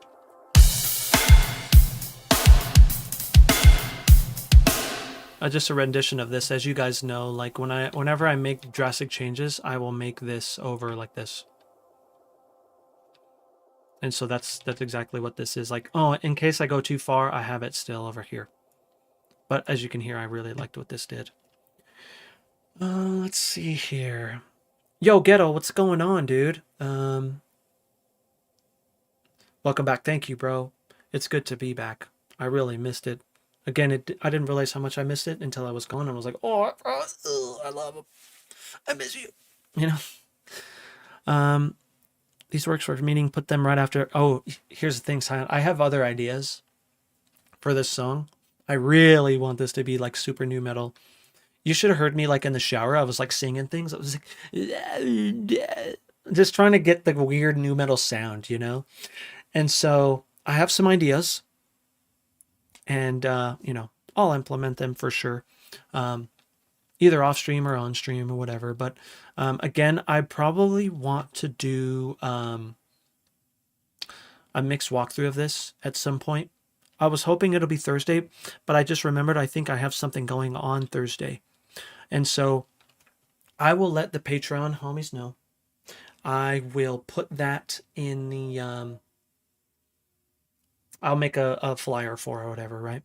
just a rendition of this. As you guys know, like whenever I make drastic changes, I will make this over like this. And so that's exactly what this is. Like, oh, in case I go too far, I have it still over here. But as you can hear, I really liked what this did. Let's see here. Yo, Ghetto, what's going on, dude? Welcome back. Thank you, bro. It's good to be back. I really missed it. Again, I didn't realize how much I missed it until I was gone. And I was like, oh, I love him. I miss you. You know? These works for meaning, put them right after. Oh, here's the thing, Silent. I have other ideas for this song. I really want this to be like super new metal. You should have heard me like in the shower. I was like singing things. I was like, just trying to get the weird new metal sound, you know? And so I have some ideas, and, you know, I'll implement them for sure. either off stream or on stream or whatever. But again, I probably want to do a mixed walkthrough of this at some point. I was hoping it'll be Thursday, but I just remembered I think I have something going on Thursday. And so I will let the Patreon homies know. I will put that in the I'll make a flyer for or whatever, right?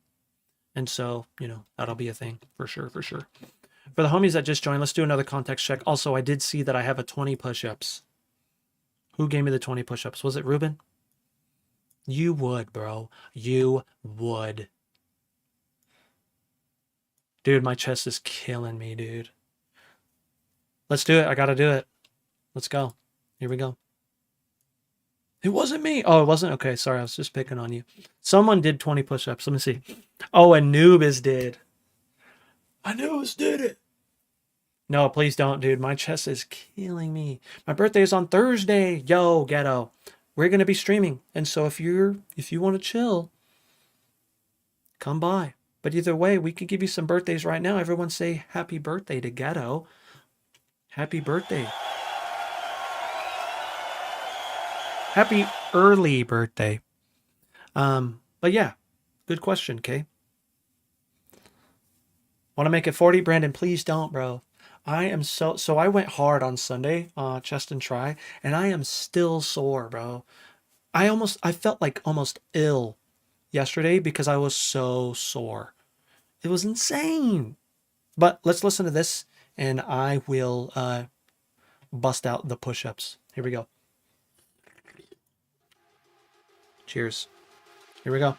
And so, you know, that'll be a thing for sure, for sure. For the homies that just joined, let's do another context check. Also, I did see that I have a 20 push-ups. Who gave me the 20 push-ups? Was it Ruben? You would, bro. You would. Dude, my chest is killing me, dude. Let's do it. I gotta do it. Let's go. Here we go. It wasn't me. Oh, it wasn't? Okay, sorry. I was just picking on you. Someone did 20 push-ups. Let me see. Oh, Anubis did. Anubis did it. No, please don't, dude. My chest is killing me. My birthday is on Thursday. Yo, ghetto. We're going to be streaming. And so if you want to chill, come by. But either way, we could give you some birthdays right now. Everyone say happy birthday to Ghetto. Happy birthday. Happy early birthday. But yeah, good question, Kay. Want to make it 40? Brandon, please don't, bro. I am so I went hard on Sunday, chest and try, and I am still sore, bro. I felt like almost ill yesterday because I was so sore. It was insane. But let's listen to this and I will bust out the push-ups. Here we go. Cheers. Here we go.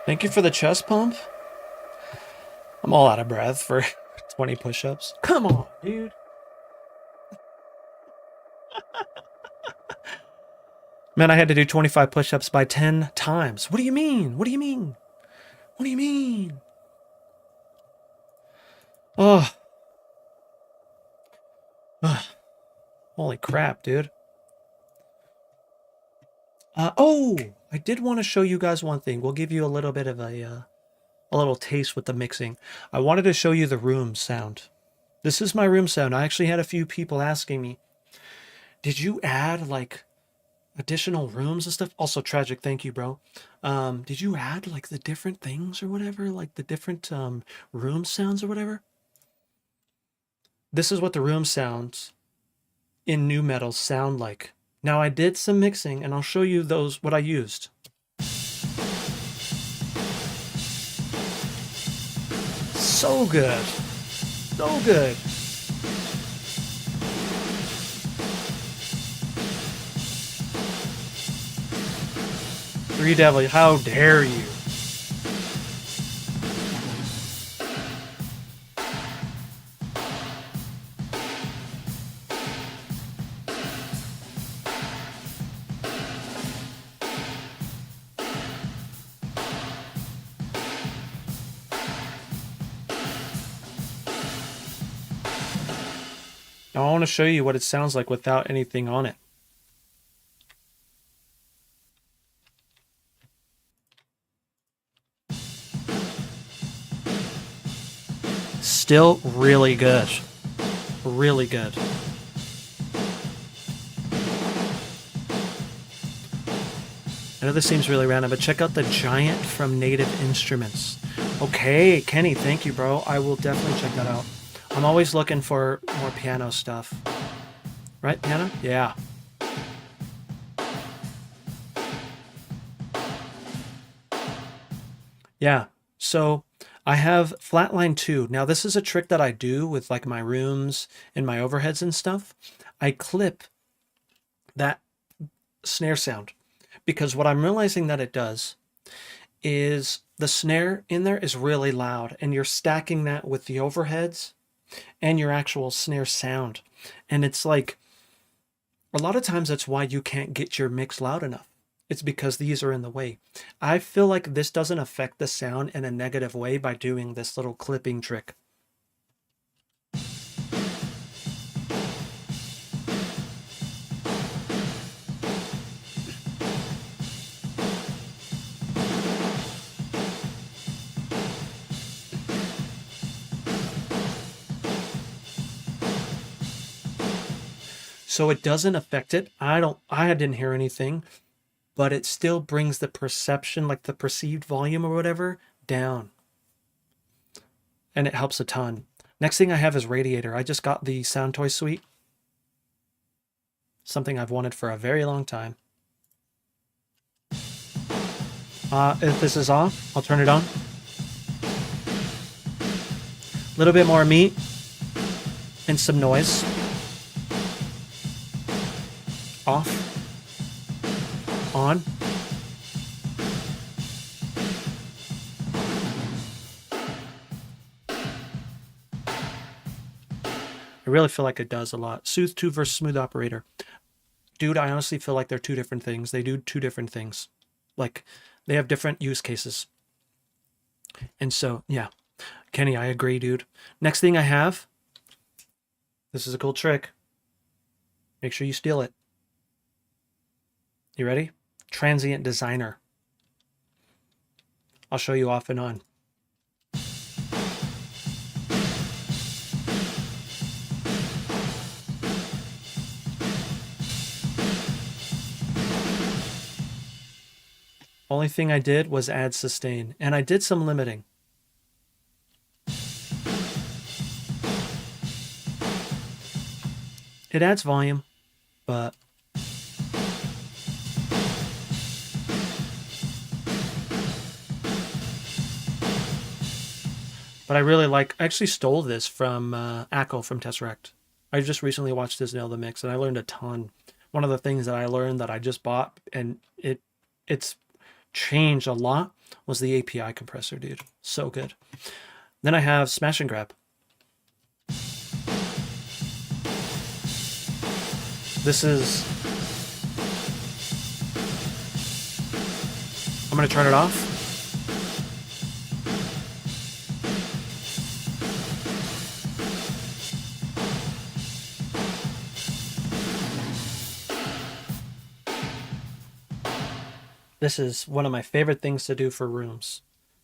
Thank you for the chest pump. I'm all out of breath for 20 push-ups. Come on, dude. Man, I had to do 25 push-ups by 10 times. What do you mean? What do you mean? What do you mean? Oh. Holy crap, dude. Oh, I did want to show you guys one thing. We'll give you a little bit of a little taste with the mixing. I wanted to show you the room sound. This is my room sound. I actually had a few people asking me, did you add like additional rooms and stuff? Also, Tragic, thank you, bro. Did you add like the different things or whatever? Like the different room sounds or whatever? This is what the room sounds in nu metal sound like. Now I did some mixing and I'll show you those, what I used. So good. So good. Three Devil, how dare you? Now I want to show you what it sounds like without anything on it. Still really good. Really good. I know this seems really random, but check out the Giant from Native Instruments. Okay, Kenny, thank you, bro. I will definitely check that out. I'm always looking for more piano stuff. Right, piano? Yeah. Yeah. So I have flatline too. Now this is a trick that I do with like my rooms and my overheads and stuff. I clip that snare sound because what I'm realizing that it does is the snare in there is really loud and you're stacking that with the overheads and your actual snare sound. And it's like a lot of times that's why you can't get your mix loud enough. It's because these are in the way. I feel like this doesn't affect the sound in a negative way by doing this little clipping trick. So it doesn't affect it. I didn't hear anything, but it still brings the perception, like the perceived volume or whatever, down. And it helps a ton. Next thing I have is radiator. I just got the Sound Toy Suite. Something I've wanted for a very long time. If this is off, I'll turn it on. A little bit more meat and some noise. Off. On. I really feel like it does a lot. Soothe 2 versus Smooth Operator. Dude, I honestly feel like they're two different things. They do two different things. Like, they have different use cases. And so, yeah. Kenny, I agree, dude. Next thing I have. This is a cool trick. Make sure you steal it. You ready? Transient Designer. I'll show you off and on. Only thing I did was add sustain, and I did some limiting. It adds volume, but I really like, I actually stole this from AXURE from Tesseract. I just recently watched his Nail the Mix and I learned a ton. One of the things that I learned that I just bought and it's changed a lot was the API compressor, dude. So good. Then I have Smash and Grab. This is, I'm going to turn it off. This is one of my favorite things to do for rooms.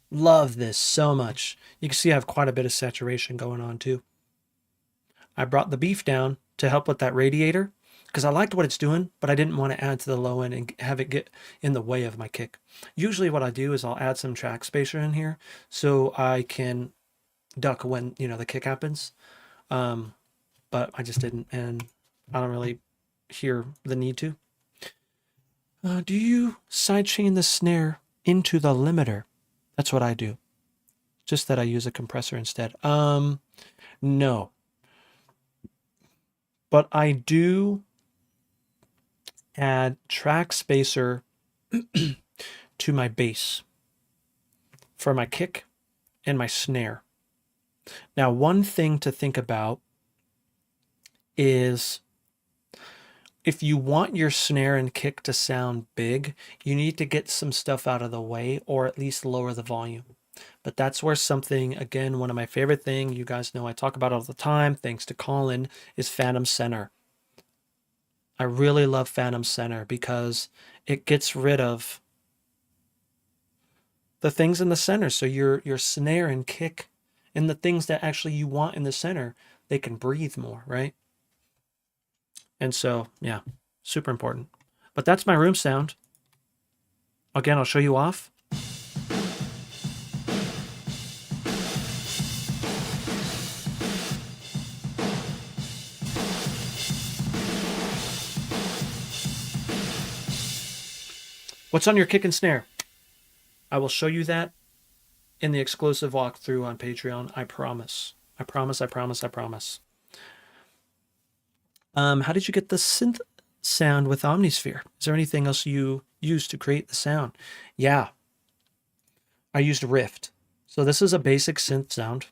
Love this so much. You can see I have quite a bit of saturation going on too. I brought the beef down to help with that radiator because I liked what it's doing, but I didn't want to add to the low end and have it get in the way of my kick. Usually what I do is I'll add some track spacer in here so I can duck when, you know, the kick happens. But I just didn't, and I don't really hear the need to. Do you sidechain the snare into the limiter? That's what I do. Just that I use a compressor instead. No. But I do add track spacer to my bass for my kick and my snare. Now, one thing to think about is if you want your snare and kick to sound big, you need to get some stuff out of the way or at least lower the volume. But that's where something, again, one of my favorite things, you guys know I talk about all the time, thanks to Colin, is Phantom Center. I really love Phantom Center because it gets rid of the things in the center. So your snare and kick and the things that actually you want in the center, they can breathe more, right? And so, yeah, super important. But that's my room sound. Again, I'll show you off. What's on your kick and snare? I will show you that in the exclusive walkthrough on Patreon. I promise. I promise, I promise, I promise. How did you get the synth sound with Omnisphere? Is there anything else you used to create the sound? Yeah, I used Rift. So this is a basic synth sound.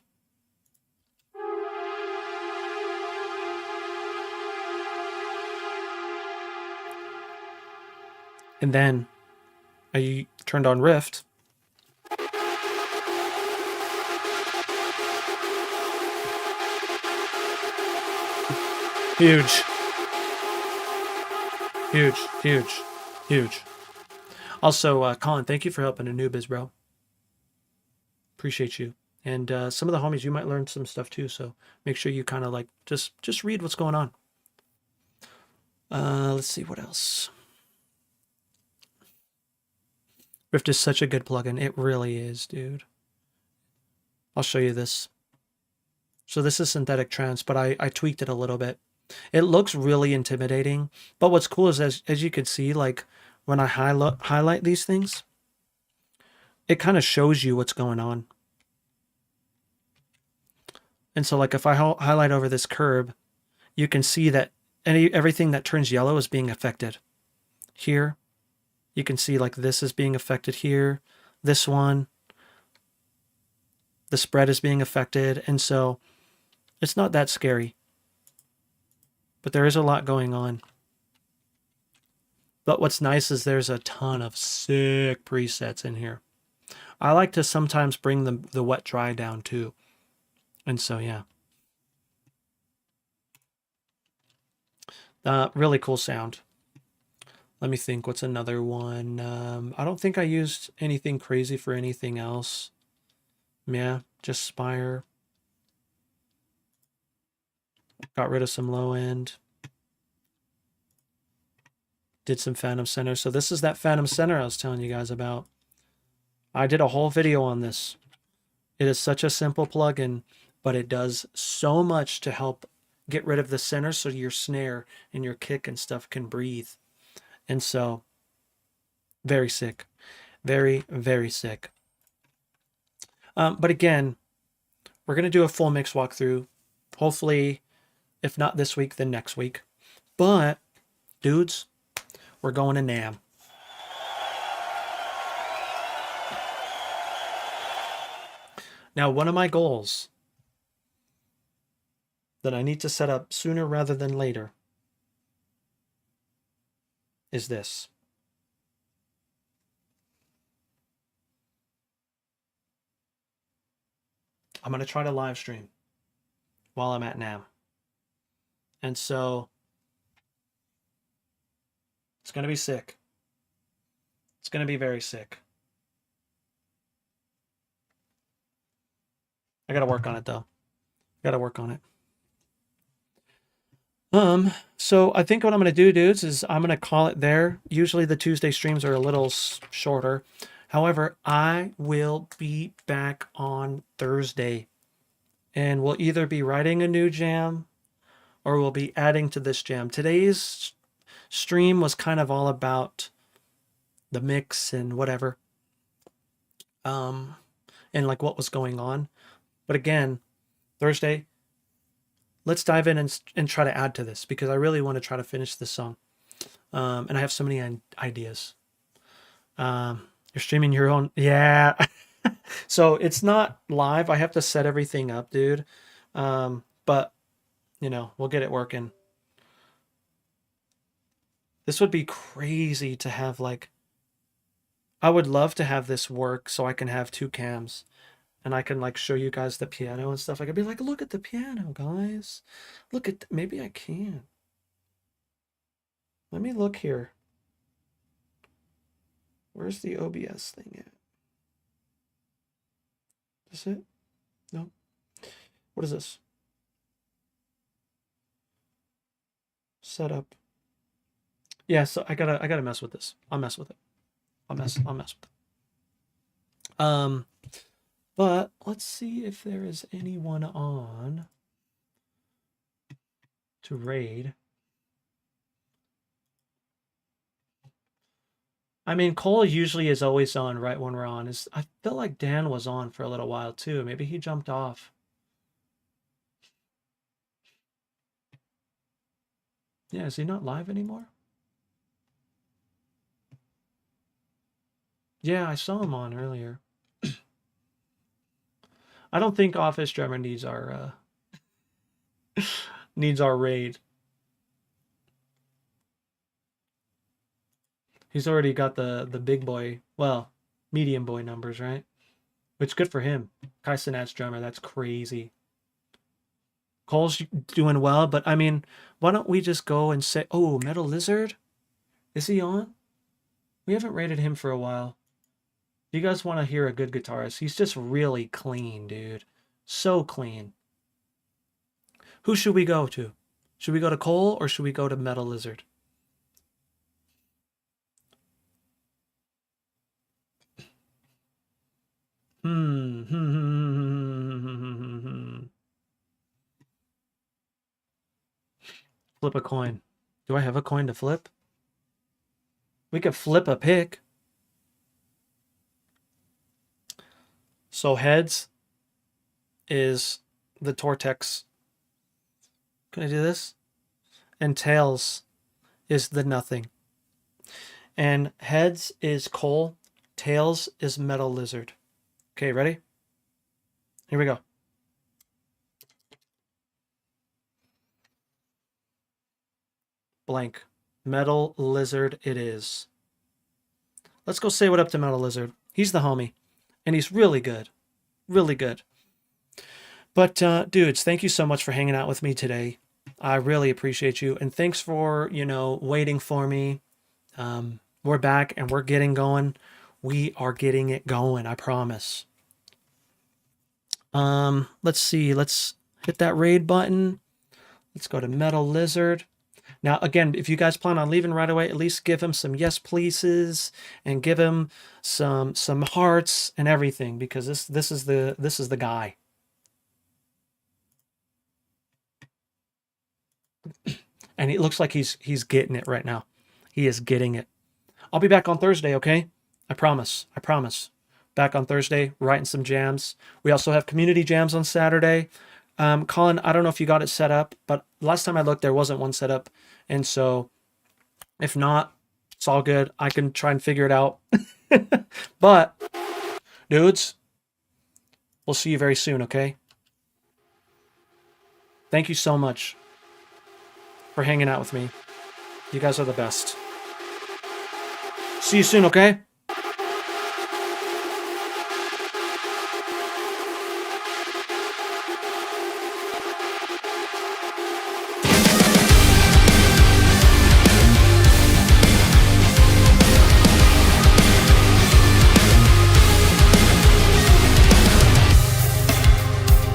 And then I turned on Rift. Huge. Huge, huge, huge. Also, Colin, thank you for helping Anubis, bro. Appreciate you. And some of the homies, you might learn some stuff too. So make sure you kind of like just read what's going on. Let's see what else. Rift is such a good plugin. It really is, dude. I'll show you this. So this is synthetic trance, but I tweaked it a little bit. It looks really intimidating, but what's cool is as you can see, like when I highlight these things, it kind of shows you what's going on. And so like if I highlight over this curb, you can see that everything that turns yellow is being affected. Here, you can see like this is being affected here. This one, the spread is being affected. And so it's not that scary. But there is a lot going on. But what's nice is there's a ton of sick presets in here. I like to sometimes bring the wet dry down too. And so, yeah. Really cool sound. Let me think, what's another one? I don't think I used anything crazy for anything else. Yeah, just Spire. Got rid of some low end. Did some Phantom Center. So this is that Phantom Center I was telling you guys about. I did a whole video on this. It is such a simple plugin, but it does so much to help get rid of the center so your snare and your kick and stuff can breathe. And so, very sick. Very, very sick. But again, we're going to do a full mix walkthrough. Hopefully, if not this week, then next week. But, dudes, we're going to NAMM. Now, one of my goals that I need to set up sooner rather than later is this. I'm going to try to live stream while I'm at NAMM. And so it's going to be sick. It's going to be very sick. I got to work on it though. Got to work on it. So I think what I'm going to do, dudes, is I'm going to call it there. Usually the Tuesday streams are a little shorter. However, I will be back on Thursday and we'll either be writing a new jam or we'll be adding to this jam. Today's stream was kind of all about the mix and whatever. And like what was going on. But again, Thursday, let's dive in and try to add to this because I really want to try to finish this song. And I have so many ideas. You're streaming your own. Yeah. So it's not live. I have to set everything up, dude. But, you know, we'll get it working. This would be crazy to have like, I would love to have this work so I can have 2 cams. And I can like show you guys the piano and stuff. I could be like, look at the piano, guys. Look at, maybe I can. Let me look here. Where's the OBS thing at? Is it? No. What is this? Setup. Yeah, so I gotta mess with this. I'll mess with it. I'll mess with it. But let's see if there is anyone on to raid. I mean, Cole usually is always on right when we're on. I feel like Dan was on for a little while too. Maybe he jumped off. Yeah, is he not live anymore? Yeah, I saw him on earlier. I don't think Office Drummer needs our raid. He's already got the big boy, well, medium boy numbers, right? Which good for him. Kai Cenat's drummer, that's crazy. Cole's doing well, but I mean, why don't we just go and say, oh, Metal Lizard? Is he on? We haven't rated him for a while. You guys want to hear a good guitarist? He's just really clean, dude. So clean. Who should we go to? Should we go to Cole or should we go to Metal Lizard? Flip a coin. Do I have a coin to flip? We could flip a pick. So heads is the Tortex. Can I do this? And tails is the nothing. And heads is Cole. Tails is Metal Lizard. Okay, ready? Here we go. Blank. Metal Lizard it is. Let's go say what up to Metal Lizard. He's the homie. And he's really good. Really good. But, dudes, thank you so much for hanging out with me today. I really appreciate you. And thanks for, waiting for me. We're back and we're getting going. We are getting it going, I promise. Let's see. Let's hit that raid button. Let's go to Metal Lizard. Now, again, if you guys plan on leaving right away, at least give him some yes pleases and give him some hearts and everything, because this is the guy. And it looks like he's getting it right now. He is getting it. I'll be back on Thursday, okay? I promise. I promise. Back on Thursday, writing some jams. We also have community jams on Saturday. Colin, I don't know if you got it set up, but last time I looked, there wasn't one set up. And so if not, it's all good. I can try and figure it out. But, dudes, we'll see you very soon, okay? Thank you so much for hanging out with me. You guys are the best. See you soon, okay?